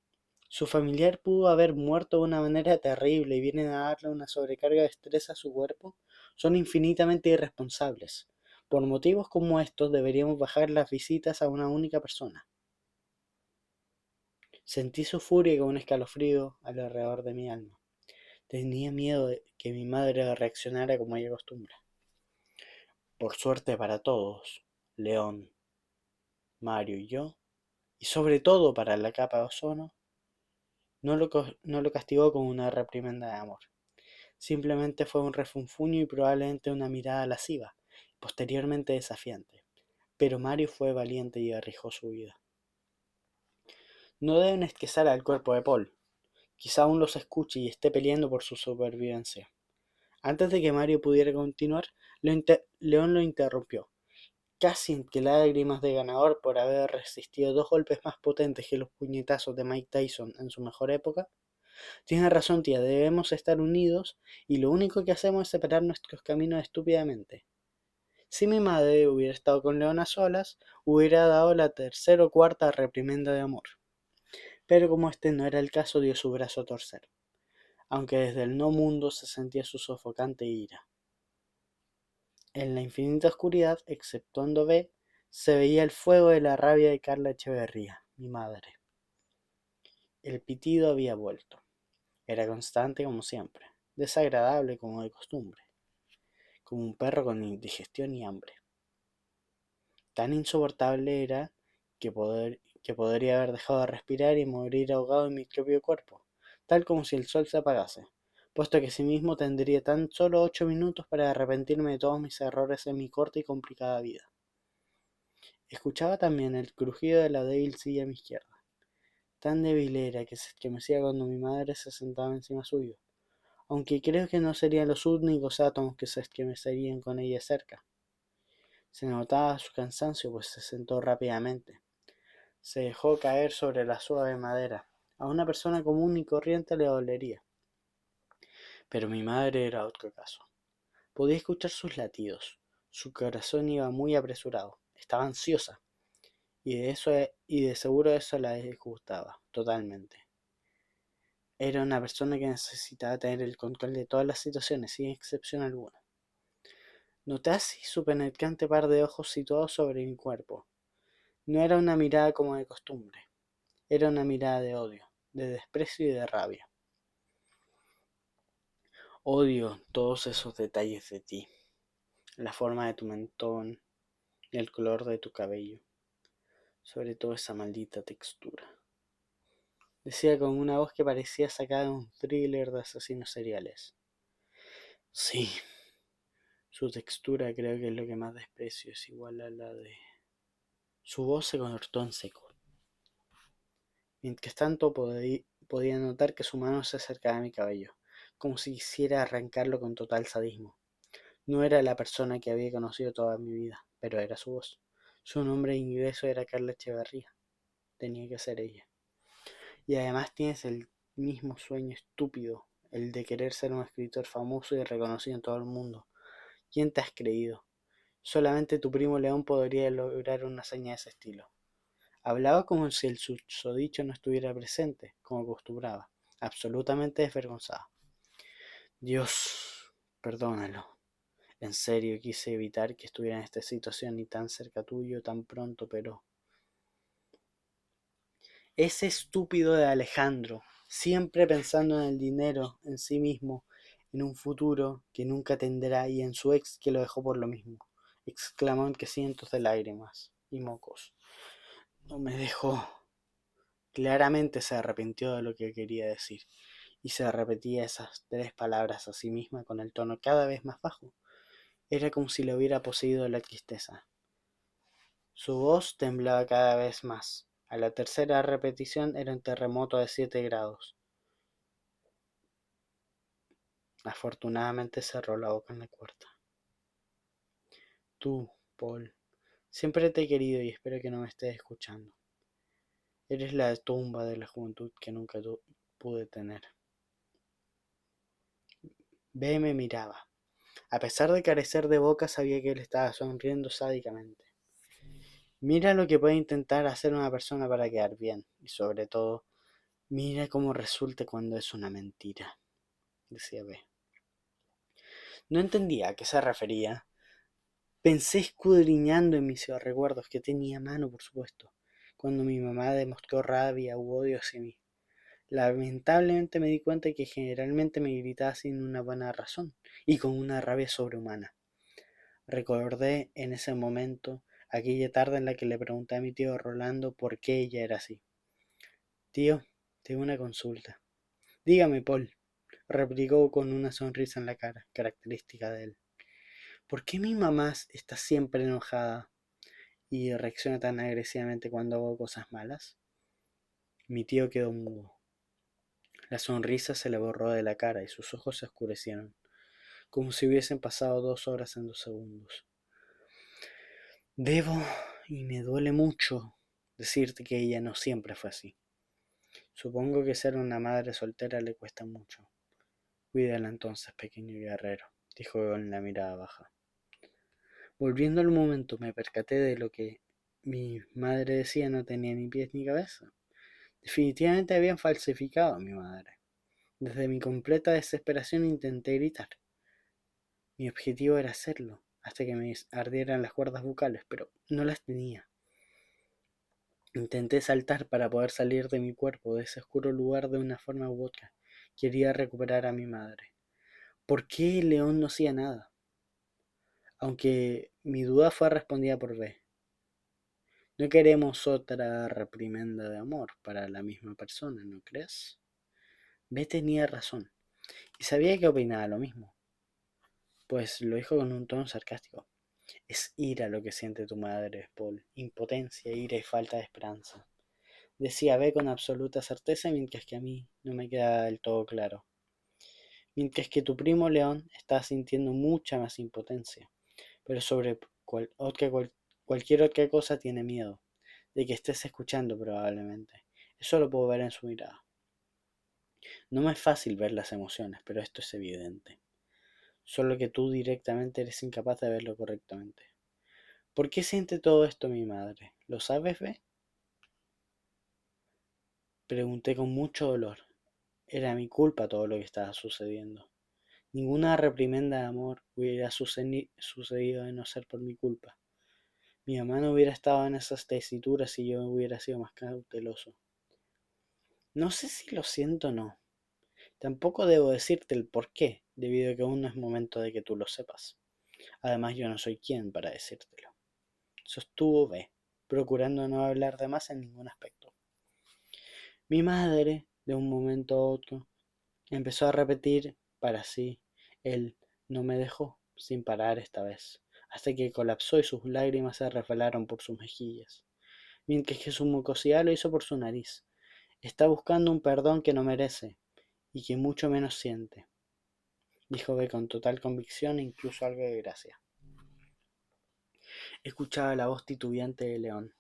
Su familiar pudo haber muerto de una manera terrible y vienen a darle una sobrecarga de estrés a su cuerpo. Son infinitamente irresponsables. Por motivos como estos deberíamos bajar las visitas a una única persona. Sentí su furia con un escalofrío alrededor de mi alma. Tenía miedo de que mi madre reaccionara como ella acostumbra. Por suerte para todos, León, Mario y yo, y sobre todo para la capa de ozono, no lo castigó con una reprimenda de amor. Simplemente fue un refunfuño y probablemente una mirada lasciva, posteriormente desafiante. Pero Mario fue valiente y arriesgó su vida. No deben esquezar al cuerpo de Paul. Quizá aún los escuche y esté peleando por su supervivencia. Antes de que Mario pudiera continuar, León lo interrumpió, casi entre lágrimas de ganador por haber resistido 2 golpes más potentes que los puñetazos de Mike Tyson en su mejor época. Tienes razón, tía, debemos estar unidos y lo único que hacemos es separar nuestros caminos estúpidamente. Si mi madre hubiera estado con León a solas, hubiera dado la tercera o cuarta reprimenda de amor. Pero como este no era el caso, dio su brazo a torcer, aunque desde el no mundo se sentía su sofocante ira. En la infinita oscuridad, exceptuando B, se veía el fuego de la rabia de Carla Echeverría, mi madre. El pitido había vuelto. Era constante como siempre, desagradable como de costumbre, como un perro con indigestión y hambre. Tan insoportable era que podría haber dejado de respirar y morir ahogado en mi propio cuerpo, tal como si el sol se apagase, puesto que asimismo tendría tan solo 8 minutos para arrepentirme de todos mis errores en mi corta y complicada vida. Escuchaba también el crujido de la débil silla a mi izquierda. Tan débil era que se estremecía cuando mi madre se sentaba encima suyo, aunque creo que no serían los únicos átomos que se estremecerían con ella cerca. Se notaba su cansancio, pues se sentó rápidamente. Se dejó caer sobre la suave madera. A una persona común y corriente le dolería. Pero mi madre era otro caso. Podía escuchar sus latidos. Su corazón iba muy apresurado. Estaba ansiosa. Y de seguro eso la disgustaba totalmente. Era una persona que necesitaba tener el control de todas las situaciones, sin excepción alguna. Noté así su penetrante par de ojos situados sobre mi cuerpo. No era una mirada como de costumbre. Era una mirada de odio, de desprecio y de rabia. Odio todos esos detalles de ti. La forma de tu mentón, el color de tu cabello. Sobre todo esa maldita textura. Decía con una voz que parecía sacada de un thriller de asesinos seriales. Sí, su textura creo que es lo que más desprecio, es igual a la de... Su voz se cortó en seco. Mientras tanto podía notar que su mano se acercaba a mi cabello, como si quisiera arrancarlo con total sadismo. No era la persona que había conocido toda mi vida, pero era su voz. Su nombre de ingreso era Carla Echeverría. Tenía que ser ella. Y además tienes el mismo sueño estúpido, el de querer ser un escritor famoso y reconocido en todo el mundo. ¿Quién te has creído? Solamente tu primo León podría lograr una hazaña de ese estilo. Hablaba como si el susodicho no estuviera presente, como acostumbraba, absolutamente desvergonzado. Dios, perdónalo. En serio, quise evitar que estuviera en esta situación y tan cerca tuyo tan pronto, pero... Ese estúpido de Alejandro, siempre pensando en el dinero, en sí mismo, en un futuro que nunca tendrá y en su ex que lo dejó por lo mismo, exclamó entre cientos de lágrimas y mocos. No me dejó. Claramente se arrepintió de lo que quería decir, y se repetía esas 3 palabras a sí misma con el tono cada vez más bajo. Era como si le hubiera poseído la tristeza. Su voz temblaba cada vez más. A la tercera repetición era un terremoto de 7 grados. Afortunadamente cerró la boca en la cuarta. Tú, Paul, siempre te he querido y espero que no me estés escuchando. Eres la tumba de la juventud que nunca pude tener. B me miraba. A pesar de carecer de boca, sabía que él estaba sonriendo sádicamente. Mira lo que puede intentar hacer una persona para quedar bien, y sobre todo, Mira cómo resulta cuando es una mentira, decía B. No entendía a qué se refería. Pensé escudriñando en mis recuerdos, que tenía a mano, por supuesto, cuando mi mamá demostró rabia u odio hacia mí. Lamentablemente me di cuenta que generalmente me gritaba sin una buena razón y con una rabia sobrehumana. Recordé en ese momento aquella tarde en la que le pregunté a mi tío Rolando por qué ella era así. Tío, tengo una consulta. Dígame, Paul, replicó con una sonrisa en la cara, característica de él. ¿Por qué mi mamá está siempre enojada y reacciona tan agresivamente cuando hago cosas malas? Mi tío quedó mudo. La sonrisa se le borró de la cara y sus ojos se oscurecieron, como si hubiesen pasado 2 horas en 2 segundos. Debo, y me duele mucho, decirte que ella no siempre fue así. Supongo que ser una madre soltera le cuesta mucho. Cuídala entonces, pequeño guerrero, dijo con la mirada baja. Volviendo al momento, me percaté de lo que mi madre decía no tenía ni pies ni cabeza. Definitivamente habían falsificado a mi madre. Desde mi completa desesperación intenté gritar. Mi objetivo era hacerlo, hasta que me ardieran las cuerdas bucales, pero no las tenía. Intenté saltar para poder salir de mi cuerpo, de ese oscuro lugar, de una forma u otra. Quería recuperar a mi madre. ¿Por qué el león no hacía nada? Aunque mi duda fue respondida por B. No queremos otra reprimenda de amor para la misma persona, ¿no crees? B tenía razón, y sabía que opinaba lo mismo, pues lo dijo con un tono sarcástico. Es ira lo que siente tu madre, Paul, impotencia, ira y falta de esperanza. Decía B con absoluta certeza, mientras que a mí no me queda del todo claro. Mientras que tu primo León está sintiendo mucha más impotencia, pero sobre cualquier otra cosa tiene miedo, de que estés escuchando probablemente. Eso lo puedo ver en su mirada. No me es fácil ver las emociones, pero esto es evidente. Solo que tú directamente eres incapaz de verlo correctamente. ¿Por qué siente todo esto mi madre? ¿Lo sabes, B? Pregunté con mucho dolor. Era mi culpa todo lo que estaba sucediendo. Ninguna reprimenda de amor hubiera sucedido de no ser por mi culpa. Mi mamá no hubiera estado en esas tesituras si yo hubiera sido más cauteloso. No sé si lo siento o no. Tampoco debo decirte el por qué, debido a que aún no es momento de que tú lo sepas. Además, yo no soy quien para decírtelo. Sostuvo B, procurando no hablar de más en ningún aspecto. Mi madre, de un momento a otro, empezó a repetir para sí el no me dejó, sin parar esta vez, hasta que colapsó y sus lágrimas se resbalaron por sus mejillas, mientras que su mucosidad lo hizo por su nariz. Está buscando un perdón que no merece y que mucho menos siente, dijo B con total convicción e incluso algo de gracia. Escuchaba la voz titubeante de León.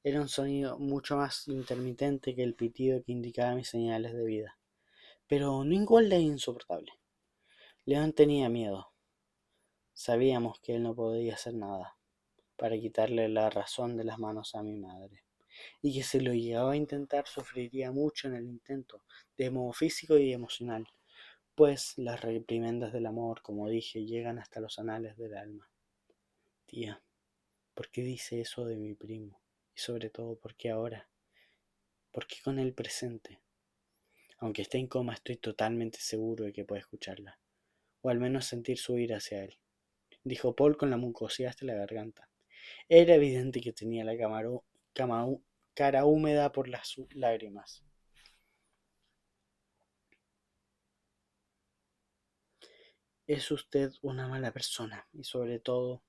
Era un sonido mucho más intermitente que el pitido que indicaba mis señales de vida, pero no igual de insoportable. León tenía miedo. Sabíamos que él no podía hacer nada para quitarle la razón de las manos a mi madre, y que si lo llegaba a intentar sufriría mucho en el intento, de modo físico y emocional, pues las reprimendas del amor, como dije, llegan hasta los anales del alma. Tía, ¿por qué dice eso de mi primo? Y sobre todo, ¿por qué ahora? ¿Por qué con el presente? Aunque esté en coma, estoy totalmente seguro de que puede escucharla, o al menos sentir su ira hacia él, dijo Paul con la mucosidad hasta la garganta. Era evidente que tenía la cara húmeda por las lágrimas. Es usted una mala persona y sobre todo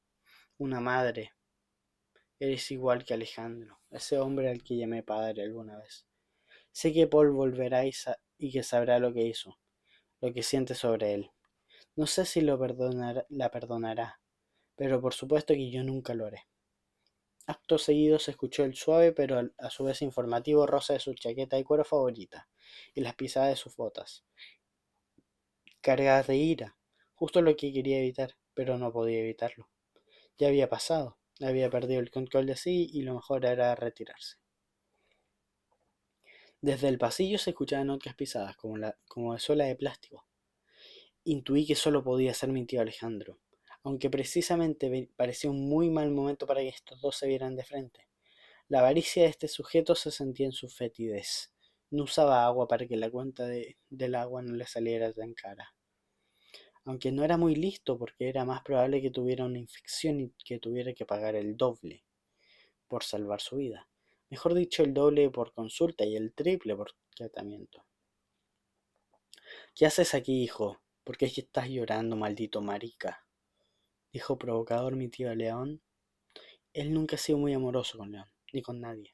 una madre. Eres igual que Alejandro, ese hombre al que llamé padre alguna vez. Sé que Paul volverá y que sabrá lo que hizo, lo que siente sobre él. No sé si la perdonará, pero por supuesto que yo nunca lo haré. Acto seguido se escuchó el suave pero a su vez informativo roce de su chaqueta de cuero favorita y las pisadas de sus botas, cargadas de ira, justo lo que quería evitar, pero no podía evitarlo. Ya había pasado, había perdido el control de sí y lo mejor era retirarse. Desde el pasillo se escuchaban otras pisadas, como de suela de plástico. Intuí que solo podía ser mi tío Alejandro, aunque precisamente parecía un muy mal momento para que estos dos se vieran de frente. La avaricia de este sujeto se sentía en su fetidez. No usaba agua para que la cuenta del agua no le saliera tan cara. Aunque no era muy listo porque era más probable que tuviera una infección y que tuviera que pagar el doble por salvar su vida. Mejor dicho, el doble por consulta y el triple por tratamiento. ¿Qué haces aquí, hijo? ¿Por qué estás llorando, maldito marica? Dijo provocador mi tío León. Él nunca ha sido muy amoroso con León, ni con nadie.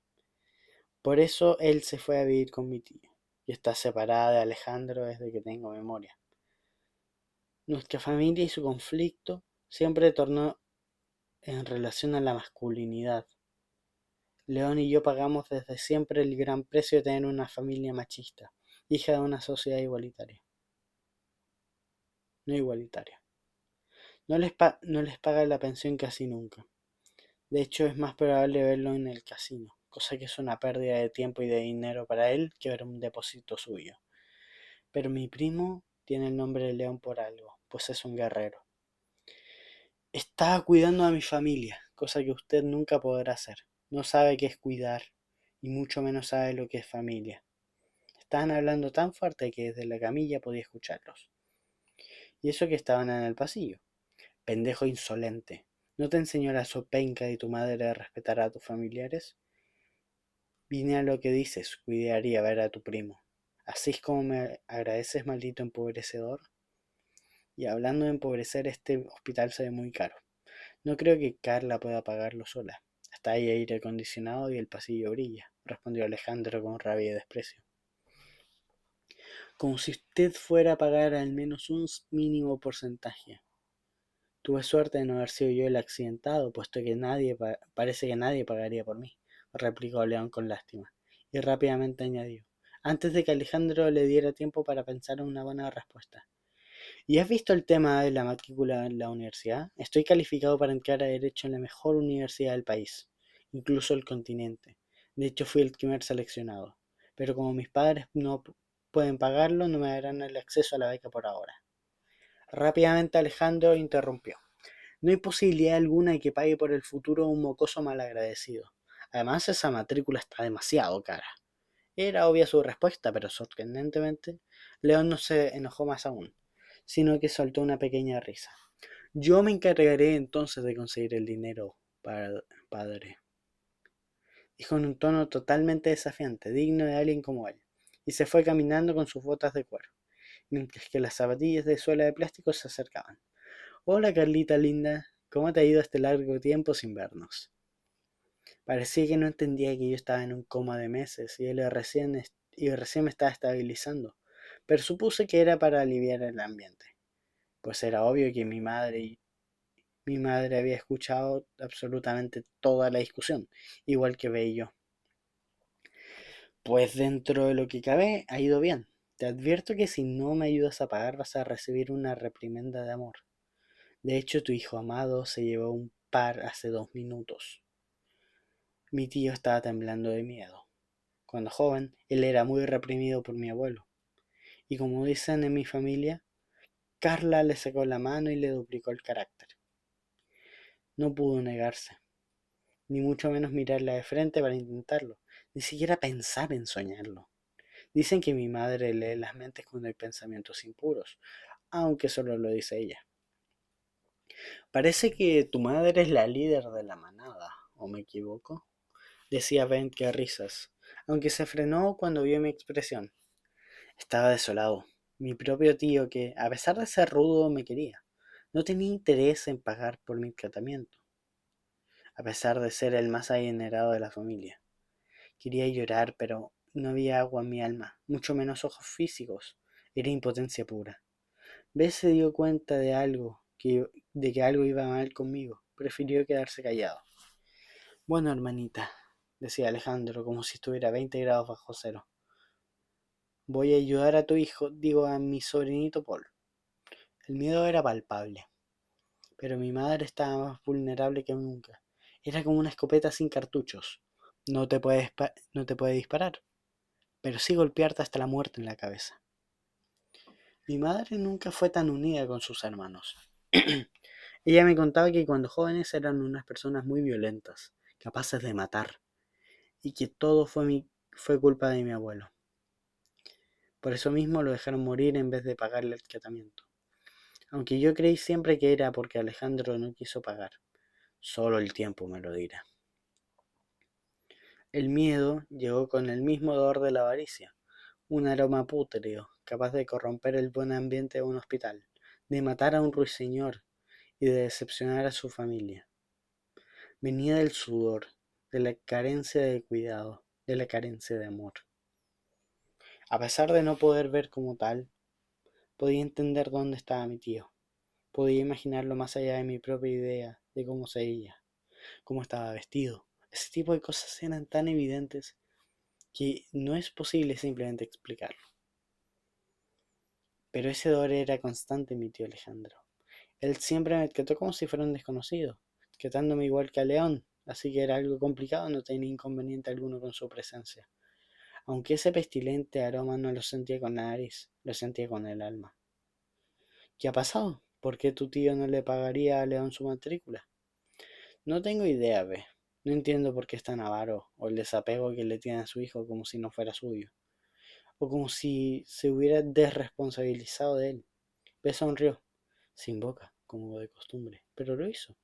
Por eso él se fue a vivir con mi tío, y está separada de Alejandro desde que tengo memoria. Nuestra familia y su conflicto siempre tornó en relación a la masculinidad. León y yo pagamos desde siempre el gran precio de tener una familia machista, hija de una sociedad igualitaria. No igualitaria. No les paga la pensión casi nunca. De hecho, es más probable verlo en el casino, cosa que es una pérdida de tiempo y de dinero para él que ver un depósito suyo. Pero mi primo tiene el nombre de León por algo, pues es un guerrero. Estaba cuidando a mi familia, cosa que usted nunca podrá hacer. No sabe qué es cuidar, y mucho menos sabe lo que es familia. Estaban hablando tan fuerte que desde la camilla podía escucharlos. Y eso que estaban en el pasillo. Pendejo insolente. ¿No te enseñó la sopenca de tu madre a respetar a tus familiares? Vine a lo que dices, cuidaría ver a tu primo. ¿Así es como me agradeces, maldito empobrecedor? Y hablando de empobrecer, este hospital se ve muy caro. No creo que Carla pueda pagarlo sola. Hasta hay aire acondicionado y el pasillo brilla, respondió Alejandro con rabia y desprecio. Como si usted fuera a pagar al menos un mínimo porcentaje. Tuve suerte de no haber sido yo el accidentado, puesto que parece que nadie pagaría por mí, replicó León con lástima, y rápidamente añadió, antes de que Alejandro le diera tiempo para pensar en una buena respuesta. ¿Y has visto el tema de la matrícula en la universidad? Estoy calificado para entrar a Derecho en la mejor universidad del país, incluso el continente. De hecho, fui el primer seleccionado. Pero como mis padres no pueden pagarlo, no me darán el acceso a la beca por ahora. Rápidamente Alejandro interrumpió. No hay posibilidad alguna de que pague por el futuro un mocoso malagradecido. Además, esa matrícula está demasiado cara. Era obvia su respuesta, pero sorprendentemente, León no se enojó más aún, sino que soltó una pequeña risa. Yo me encargaré entonces de conseguir el dinero, padre, dijo en un tono totalmente desafiante, digno de alguien como él, y se fue caminando con sus botas de cuero, mientras que las zapatillas de suela de plástico se acercaban. Hola Carlita linda, ¿cómo te ha ido este largo tiempo sin vernos? Parecía que no entendía que yo estaba en un coma de meses y recién me estaba estabilizando, pero supuse que era para aliviar el ambiente, pues era obvio que mi madre había escuchado absolutamente toda la discusión, igual que Bello. Pues dentro de lo que cabe ha ido bien. Te advierto que si no me ayudas a pagar vas a recibir una reprimenda de amor. De hecho, tu hijo amado se llevó un par hace 2 minutos. Mi tío estaba temblando de miedo. Cuando joven, él era muy reprimido por mi abuelo. Y como dicen en mi familia, Carla le sacó la mano y le duplicó el carácter. No pudo negarse, ni mucho menos mirarla de frente para intentarlo, ni siquiera pensar en soñarlo. Dicen que mi madre lee las mentes cuando hay pensamientos impuros, aunque solo lo dice ella. Parece que tu madre es la líder de la manada, ¿o me equivoco? Decía Ben que a risas, aunque se frenó cuando vio mi expresión. Estaba desolado. Mi propio tío, que, a pesar de ser rudo, me quería. No tenía interés en pagar por mi tratamiento, a pesar de ser el más adinerado de la familia. Quería llorar, pero no había agua en mi alma, mucho menos ojos físicos. Era impotencia pura. Bess se dio cuenta de que algo iba mal conmigo. Prefirió quedarse callado. Bueno, hermanita, decía Alejandro, como si estuviera a 20 grados bajo cero. Voy a ayudar a tu hijo, digo a mi sobrinito Paul. El miedo era palpable, pero mi madre estaba más vulnerable que nunca. Era como una escopeta sin cartuchos. No te puede disparar. pero sí golpearte hasta la muerte en la cabeza. Mi madre nunca fue tan unida con sus hermanos. Ella me contaba que cuando jóvenes eran unas personas muy violentas, capaces de matar, y que todo fue culpa de mi abuelo. Por eso mismo lo dejaron morir en vez de pagarle el tratamiento. Aunque yo creí siempre que era porque Alejandro no quiso pagar. Solo el tiempo me lo dirá. El miedo llegó con el mismo odor de la avaricia, un aroma pútreo, capaz de corromper el buen ambiente de un hospital, de matar a un ruiseñor y de decepcionar a su familia. Venía del sudor, de la carencia de cuidado, de la carencia de amor. A pesar de no poder ver como tal, podía entender dónde estaba mi tío. Podía imaginarlo más allá de mi propia idea de cómo se veía, cómo estaba vestido. Ese tipo de cosas eran tan evidentes que no es posible simplemente explicarlo. Pero ese dolor era constante en mi tío Alejandro. Él siempre me trató como si fuera un desconocido, tratándome igual que a León, así que era algo complicado, no tenía inconveniente alguno con su presencia. Aunque ese pestilente aroma no lo sentía con la nariz, lo sentía con el alma. ¿Qué ha pasado? ¿Por qué tu tío no le pagaría a León su matrícula? No tengo idea, ve. No entiendo por qué es tan avaro, o el desapego que le tiene a su hijo como si no fuera suyo, o como si se hubiera desresponsabilizado de él. Ve sonrió, sin boca, como de costumbre, pero lo hizo.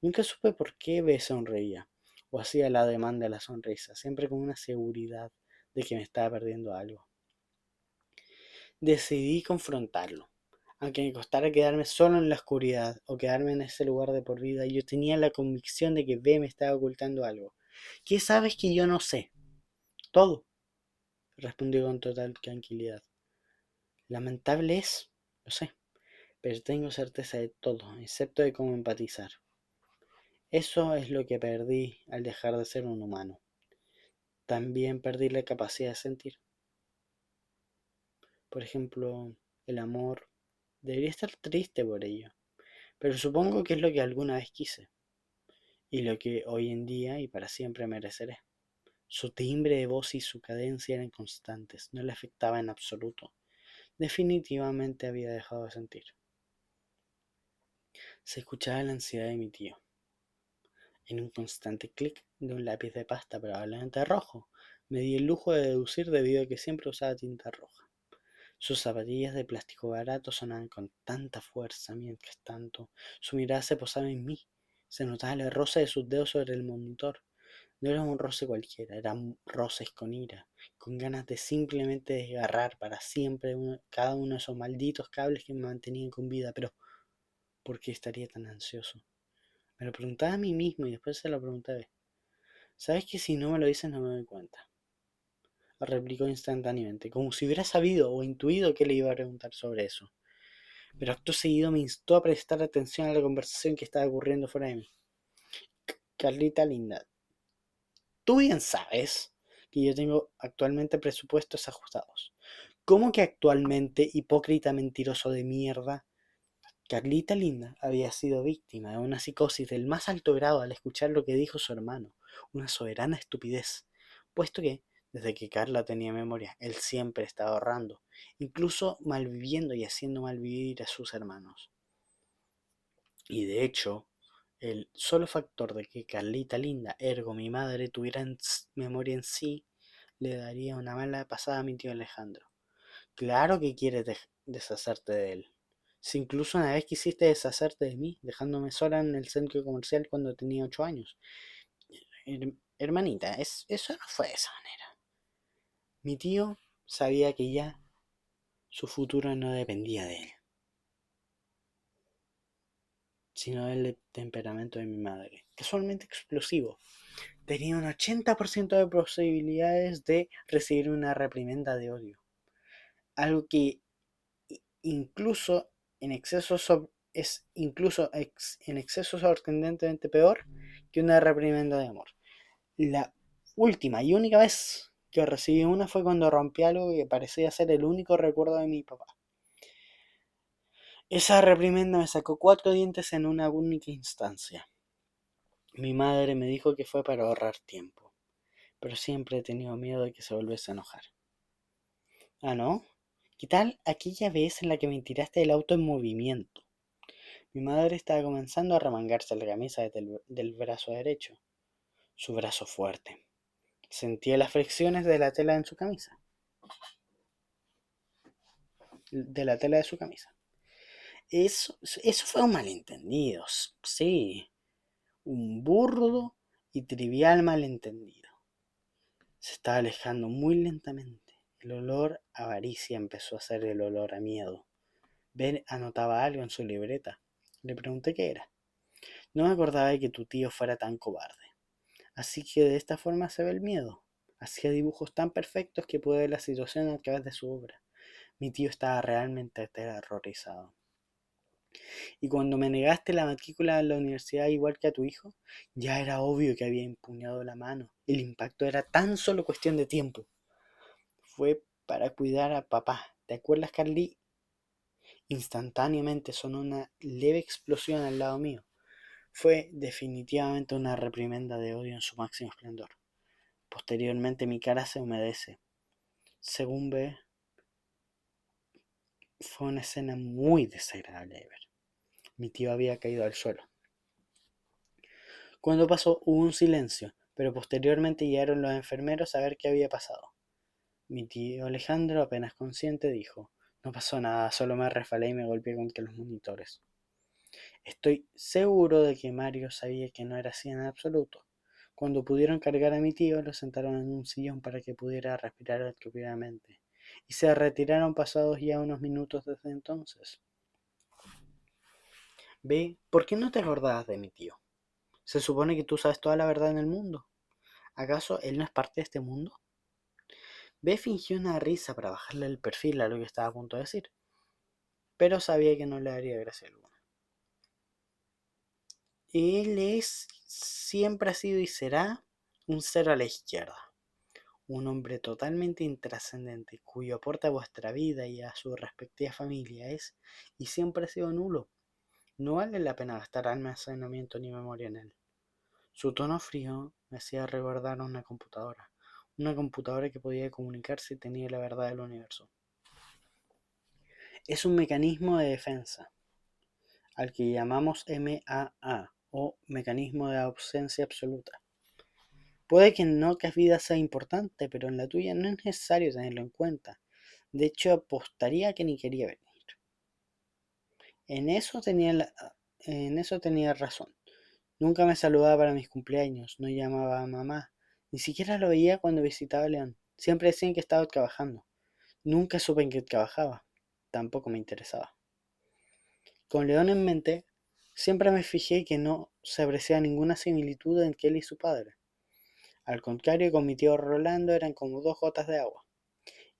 Nunca supe por qué B sonreía, o hacía la demanda de la sonrisa, siempre con una seguridad de que me estaba perdiendo algo. Decidí confrontarlo. Aunque me costara quedarme solo en la oscuridad o quedarme en ese lugar de por vida, yo tenía la convicción de que B me estaba ocultando algo. ¿Qué sabes que yo no sé? Todo, respondió con total tranquilidad. Lamentable es, lo sé, pero tengo certeza de todo, excepto de cómo empatizar. Eso es lo que perdí al dejar de ser un humano. También perdí la capacidad de sentir. Por ejemplo, el amor. Debería estar triste por ello, pero supongo que es lo que alguna vez quise, y lo que hoy en día y para siempre mereceré. Su timbre de voz y su cadencia eran constantes, no le afectaba en absoluto. Definitivamente había dejado de sentir. Se escuchaba la ansiedad de mi tío, en un constante clic de un lápiz de pasta probablemente rojo. Me di el lujo de deducir debido a que siempre usaba tinta roja. Sus zapatillas de plástico barato sonaban con tanta fuerza, mientras tanto su mirada se posaba en mí. Se notaba el roce de sus dedos sobre el monitor. No era un roce cualquiera, eran roces con ira, con ganas de simplemente desgarrar para siempre cada uno de esos malditos cables que me mantenían con vida. Pero, ¿por qué estaría tan ansioso? Me lo preguntaba a mí mismo y después se lo pregunté a él. ¿Sabes que si no me lo dices no me doy cuenta? Replicó instantáneamente, como si hubiera sabido o intuido que le iba a preguntar sobre eso. Pero acto seguido me instó a prestar atención a la conversación que estaba ocurriendo fuera de mí. Carlita linda, tú bien sabes que yo tengo actualmente presupuestos ajustados. ¿Cómo que actualmente, hipócrita mentiroso de mierda? Carlita linda había sido víctima de una psicosis del más alto grado al escuchar lo que dijo su hermano, una soberana estupidez, puesto que, desde que Carla tenía memoria, él siempre estaba ahorrando, incluso malviviendo y haciendo malvivir a sus hermanos. Y de hecho, el solo factor de que Carlita linda, ergo mi madre, tuviera memoria en sí, le daría una mala pasada a mi tío Alejandro. Claro que quieres deshacerte de él. Si incluso una vez quisiste deshacerte de mí, dejándome sola en el centro comercial cuando tenía 8 años. Hermanita, eso no fue de esa manera. Mi tío sabía que ya su futuro no dependía de él, sino del temperamento de mi madre, casualmente explosivo. Tenía un 80% de posibilidades de recibir una reprimenda de odio, algo que incluso en exceso es incluso en exceso sorprendentemente peor que una reprimenda de amor. La última y única vez que recibí una fue cuando rompí algo que parecía ser el único recuerdo de mi papá. Esa reprimenda me sacó 4 dientes en una única instancia. Mi madre me dijo que fue para ahorrar tiempo, pero siempre he tenido miedo de que se volviese a enojar. ¿Ah, no? ¿Qué tal aquella vez en la que me tiraste del auto en movimiento? Mi madre estaba comenzando a remangarse la camisa del brazo derecho, su brazo fuerte. Sentía las fricciones de la tela en su camisa, de la tela de su camisa. Eso fue un malentendido, sí, un burdo y trivial malentendido. Se estaba alejando muy lentamente. El olor a avaricia empezó a ser el olor a miedo. Ben anotaba algo en su libreta. Le pregunté qué era. No me acordaba de que tu tío fuera tan cobarde. Así que de esta forma se ve el miedo. Hacía dibujos tan perfectos que pude ver la situación a través de su obra. Mi tío estaba realmente aterrorizado. Y cuando me negaste la matrícula en la universidad igual que a tu hijo, ya era obvio que había empuñado la mano. El impacto era tan solo cuestión de tiempo. Fue para cuidar a papá. ¿Te acuerdas, Carly? Instantáneamente sonó una leve explosión al lado mío. Fue definitivamente una reprimenda de odio en su máximo esplendor. Posteriormente mi cara se humedece. Según ve, fue una escena muy desagradable de ver. Mi tío había caído al suelo. Cuando pasó hubo un silencio, pero posteriormente llegaron los enfermeros a ver qué había pasado. Mi tío Alejandro, apenas consciente, dijo: no pasó nada, solo me resbalé y me golpeé contra los monitores. Estoy seguro de que Mario sabía que no era así en absoluto. Cuando pudieron cargar a mi tío, lo sentaron en un sillón para que pudiera respirar apropiadamente, y se retiraron pasados ya unos minutos desde entonces. Ve, ¿por qué no te acordabas de mi tío? Se supone que tú sabes toda la verdad en el mundo. ¿Acaso él no es parte de este mundo? B fingió una risa para bajarle el perfil a lo que estaba a punto de decir, pero sabía que no le daría gracia alguna. Siempre ha sido y será un cero a la izquierda, un hombre totalmente intrascendente, cuyo aporte a vuestra vida y a su respectiva familia es y siempre ha sido nulo. No vale la pena gastar almacenamiento ni memoria en él. Su tono frío me hacía recordar a una computadora que podía comunicarse y tenía la verdad del universo. Es un mecanismo de defensa, al que llamamos MAA, o mecanismo de ausencia absoluta. Puede que en otras vidas sea importante, pero en la tuya no es necesario tenerlo en cuenta. De hecho, apostaría que ni quería venir. En eso tenía, en eso tenía razón. Nunca me saludaba para mis cumpleaños, no llamaba a mamá, ni siquiera lo veía cuando visitaba a León. Siempre decían que estaba trabajando. Nunca supe en qué trabajaba. Tampoco me interesaba. Con León en mente, siempre me fijé que no se apreciaba ninguna similitud entre él y su padre. Al contrario, con mi tío Rolando eran como dos gotas de agua.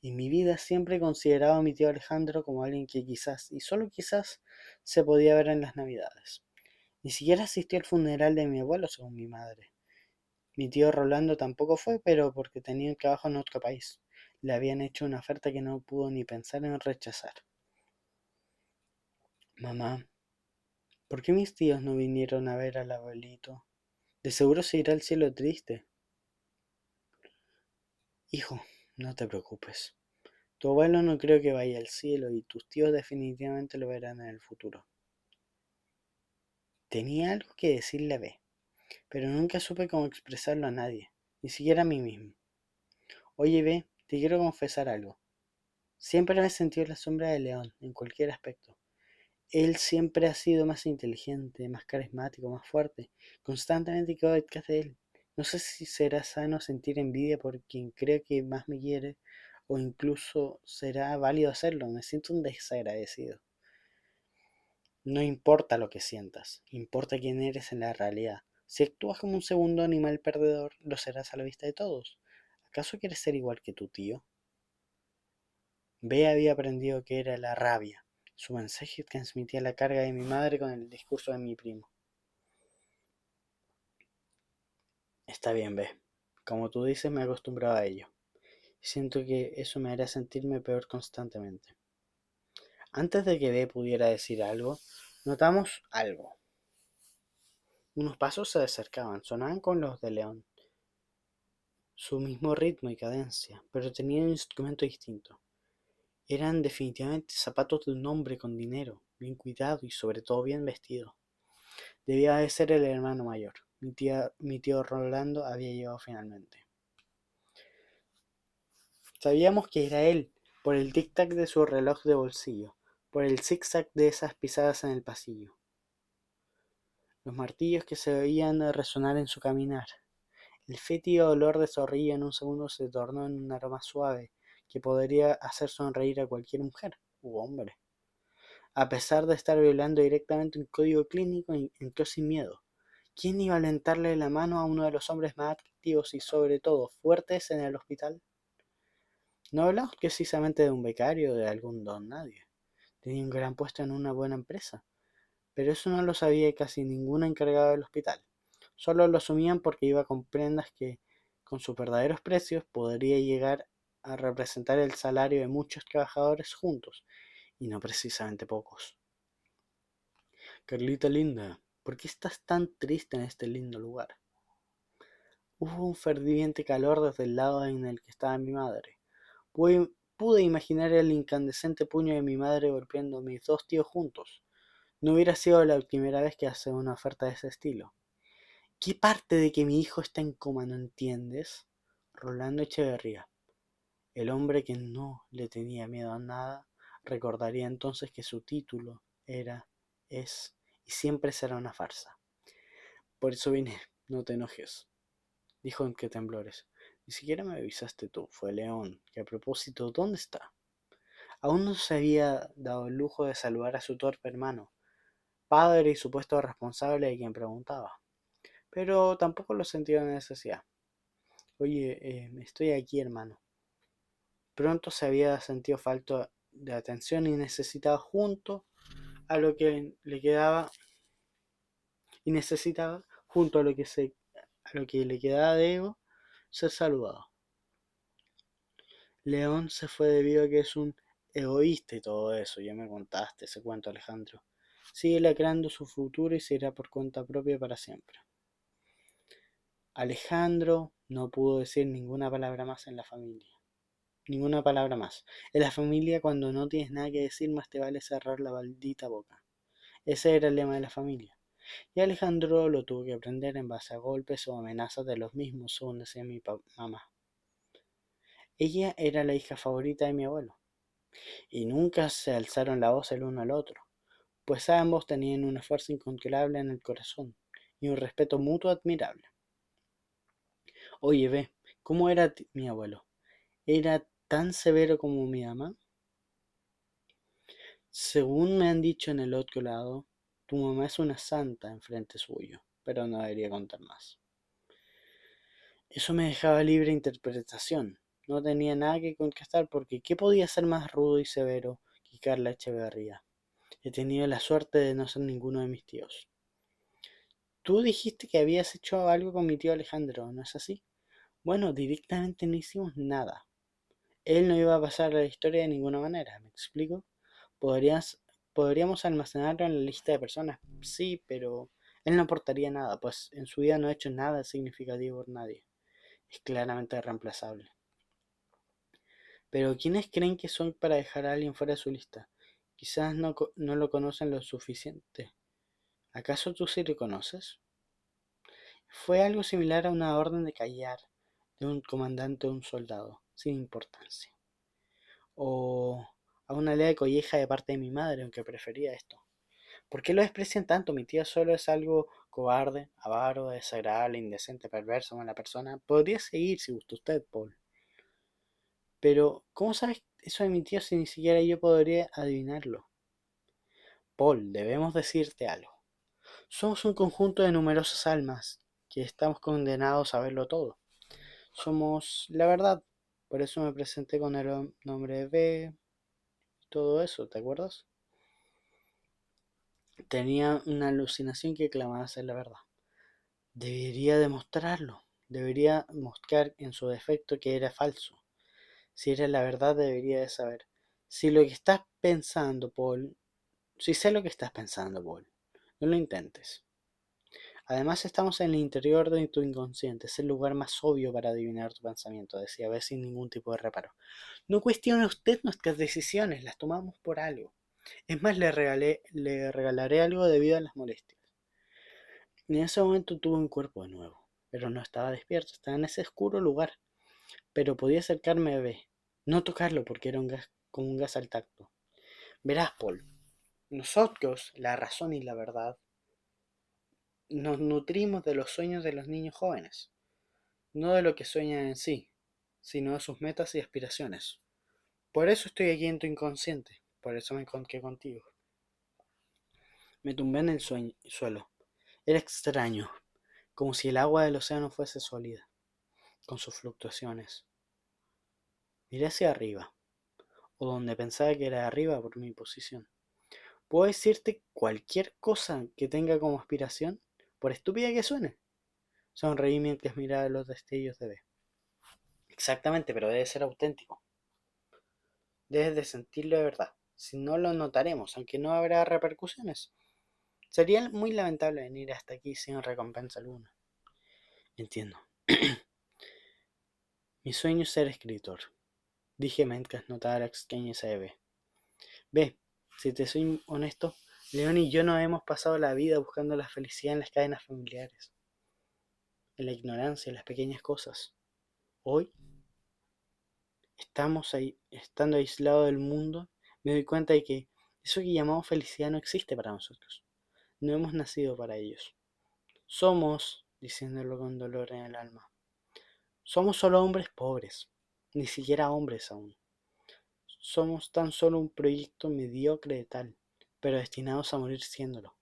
En mi vida siempre he considerado a mi tío Alejandro como alguien que quizás, y solo quizás, se podía ver en las Navidades. Ni siquiera asistió al funeral de mi abuelo, según mi madre. Mi tío Rolando tampoco fue, pero porque tenía un trabajo en otro país. Le habían hecho una oferta que no pudo ni pensar en rechazar. Mamá, ¿por qué mis tíos no vinieron a ver al abuelito? De seguro se irá al cielo triste. Hijo, no te preocupes. Tu abuelo no creo que vaya al cielo y tus tíos definitivamente lo verán en el futuro. Tenía algo que decirle a B, pero nunca supe cómo expresarlo a nadie, ni siquiera a mí mismo. Oye B, te quiero confesar algo. Siempre me he sentido la sombra de León, en cualquier aspecto. Él siempre ha sido más inteligente, más carismático, más fuerte. Constantemente quedo detrás de él. No sé si será sano sentir envidia por quien creo que más me quiere, o incluso será válido hacerlo. Me siento un desagradecido. No importa lo que sientas, importa quién eres en la realidad. Si actúas como un segundo animal perdedor, lo serás a la vista de todos. ¿Acaso quieres ser igual que tu tío? B había aprendido que era la rabia. Su mensaje transmitía la carga de mi madre con el discurso de mi primo. Está bien, B. Como tú dices, me he acostumbrado a ello. Siento que eso me hará sentirme peor constantemente. Antes de que B pudiera decir algo, notamos algo. Unos pasos se acercaban, sonaban con los de León, su mismo ritmo y cadencia, pero tenía un instrumento distinto. Eran definitivamente zapatos de un hombre con dinero, bien cuidado y sobre todo bien vestido. Debía de ser el hermano mayor. Mi tío Rolando había llegado finalmente. Sabíamos que era él, por el tic-tac de su reloj de bolsillo, por el zig-zag de esas pisadas en el pasillo, los martillos que se oían resonar en su caminar. El fétido olor de zorrillo en un segundo se tornó en un aroma suave que podría hacer sonreír a cualquier mujer u hombre. A pesar de estar violando directamente un código clínico, entró sin miedo. ¿Quién iba a alentarle la mano a uno de los hombres más activos y sobre todo fuertes en el hospital? No hablamos precisamente de un becario o de algún don nadie. Tenía un gran puesto en una buena empresa, pero eso no lo sabía casi ningún encargado del hospital. Solo lo asumían porque iba con prendas que, con sus verdaderos precios, podría llegar a representar el salario de muchos trabajadores juntos, y no precisamente pocos. Carlita linda, ¿por qué estás tan triste en este lindo lugar? Hubo un ferviente calor desde el lado en el que estaba mi madre. Pude imaginar el incandescente puño de mi madre golpeando a mis dos tíos juntos. No hubiera sido la primera vez que hace una oferta de ese estilo. ¿Qué parte de que mi hijo está en coma no entiendes? Rolando Echeverría, el hombre que no le tenía miedo a nada, recordaría entonces que su título era, es y siempre será una farsa. Por eso vine, no te enojes, dijo entre temblores. Ni siquiera me avisaste tú, fue León, que a propósito, ¿dónde está? Aún no se había dado el lujo de saludar a su torpe hermano, padre y supuesto responsable de quien preguntaba, pero tampoco lo sentía la necesidad. Oye, estoy aquí, hermano. Pronto se había sentido falta de atención y necesitaba junto a lo que le quedaba junto a lo que le quedaba de ego, ser saludado. León se fue debido a que es un egoísta y todo eso, ya me contaste ese cuento, Alejandro. Sigue lacrando su futuro y se irá por cuenta propia para siempre. Alejandro no pudo decir ninguna palabra más en la familia. Ninguna palabra más. En la familia, cuando no tienes nada que decir, más te vale cerrar la maldita boca. Ese era el lema de la familia. Y Alejandro lo tuvo que aprender en base a golpes o amenazas de los mismos, según decía mi mamá. Ella era la hija favorita de mi abuelo, y nunca se alzaron la voz el uno al otro, pues ambos tenían una fuerza incontrolable en el corazón y un respeto mutuo admirable. Oye, ve, ¿cómo era mi abuelo? ¿Era tan severo como mi mamá? Según me han dicho en el otro lado, tu mamá es una santa en frente suyo, pero no debería contar más. Eso me dejaba libre interpretación. No tenía nada que contestar porque ¿qué podía ser más rudo y severo que Carla Echeverría? He tenido la suerte de no ser ninguno de mis tíos. Tú dijiste que habías hecho algo con mi tío Alejandro, ¿no es así? Bueno, directamente no hicimos nada. Él no iba a pasar a la historia de ninguna manera, ¿me explico? Podrías, podríamos almacenarlo en la lista de personas, sí, pero él no aportaría nada, pues en su vida no ha hecho nada significativo por nadie. Es claramente reemplazable. Pero ¿quiénes creen que son para dejar a alguien fuera de su lista? Quizás no lo conocen lo suficiente. ¿Acaso tú sí lo conoces? Fue algo similar a una orden de callar de un comandante o un soldado, sin importancia. O a una ley de colleja de parte de mi madre, aunque prefería esto. ¿Por qué lo desprecian tanto? Mi tía solo es algo cobarde, avaro, desagradable, indecente, perverso, mala persona. Podría seguir si gusta usted, Paul. Pero, ¿cómo sabes eso de mi tío si ni siquiera yo podría adivinarlo? Paul, debemos decirte algo. Somos un conjunto de numerosas almas que estamos condenados a verlo todo. Somos la verdad. Por eso me presenté con el nombre de B y todo eso, ¿te acuerdas? Tenía una alucinación que clamaba ser la verdad. Debería demostrarlo. Debería mostrar en su defecto que era falso. Si era la verdad, debería de saber. Si lo que estás pensando, Paul. Si sé lo que estás pensando, Paul. No lo intentes. Además estamos en el interior de tu inconsciente, es el lugar más obvio para adivinar tu pensamiento, decía B sin ningún tipo de reparo. No cuestione usted nuestras decisiones, las tomamos por algo. Es más, le regalaré algo debido a las molestias. Y en ese momento tuve un cuerpo de nuevo, pero no estaba despierto, estaba en ese oscuro lugar. Pero podía acercarme a B, no tocarlo porque era un gas, como un gas al tacto. Verás, Paul, nosotros, la razón y la verdad, nos nutrimos de los sueños de los niños jóvenes, no de lo que sueñan en sí, sino de sus metas y aspiraciones. Por eso estoy aquí en tu inconsciente, por eso me encontré contigo. Me tumbé en el suelo. Era extraño, como si el agua del océano fuese sólida, con sus fluctuaciones. Miré hacia arriba, o donde pensaba que era arriba por mi posición. ¿Puedo decirte cualquier cosa que tenga como aspiración, por estúpida que suene? Sonreí mientras miraba los destellos de B. Exactamente, pero debe ser auténtico. Debes de sentirlo de verdad. Si no, lo notaremos, aunque no habrá repercusiones. Sería muy lamentable venir hasta aquí sin recompensa alguna. Entiendo. Mi sueño es ser escritor, dije mientras notaba la extrañeza de B. B, si te soy honesto, León y yo no hemos pasado la vida buscando la felicidad en las cadenas familiares, en la ignorancia, en las pequeñas cosas. Hoy, estando aislados del mundo, me doy cuenta de que eso que llamamos felicidad no existe para nosotros. No hemos nacido para ellos. Somos, diciéndolo con dolor en el alma, somos solo hombres pobres, ni siquiera hombres aún. Somos tan solo un proyecto mediocre de tal, pero destinados a morir siéndolo.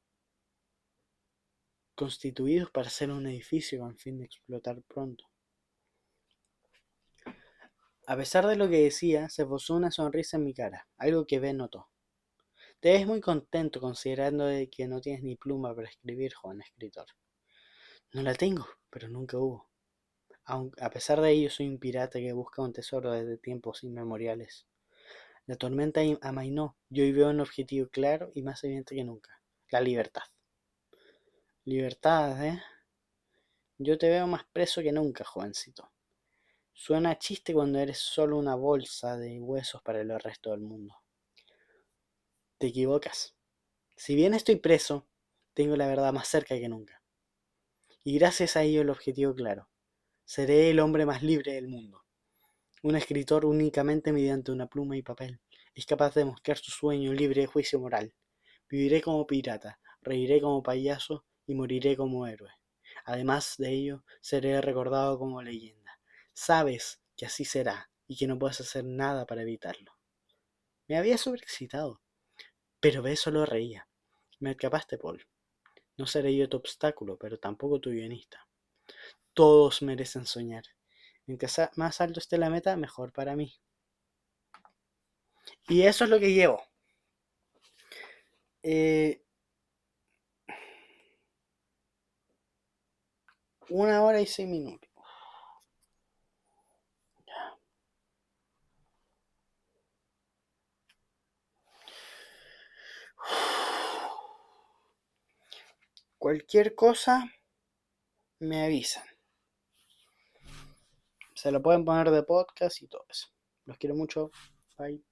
Constituidos para ser un edificio con fin de explotar pronto. A pesar de lo que decía, se posó una sonrisa en mi cara, algo que B notó. Te ves muy contento considerando de que no tienes ni pluma para escribir, joven escritor. No la tengo, pero nunca hubo. A pesar de ello, soy un pirata que busca un tesoro desde tiempos inmemoriales. La tormenta amainó y hoy veo un objetivo claro y más evidente que nunca. La libertad. Libertad, ¿eh? Yo te veo más preso que nunca, jovencito. Suena a chiste cuando eres solo una bolsa de huesos para el resto del mundo. Te equivocas. Si bien estoy preso, tengo la verdad más cerca que nunca. Y gracias a ello el objetivo claro. Seré el hombre más libre del mundo. Un escritor únicamente mediante una pluma y papel es capaz de mostrar su sueño libre de juicio moral. Viviré como pirata, reiré como payaso y moriré como héroe. Además de ello, seré recordado como leyenda. Sabes que así será y que no puedes hacer nada para evitarlo. Me había sobreexcitado, pero B solo reía. Me escapaste, Paul. No seré yo tu obstáculo, pero tampoco tu guionista. Todos merecen soñar. Mientras más alto esté la meta, mejor para mí. Y eso es lo que llevo. Eh, 1 hora y 6 minutos. Cualquier cosa me avisan. Se lo pueden poner de podcast y todo eso. Los quiero mucho. Bye.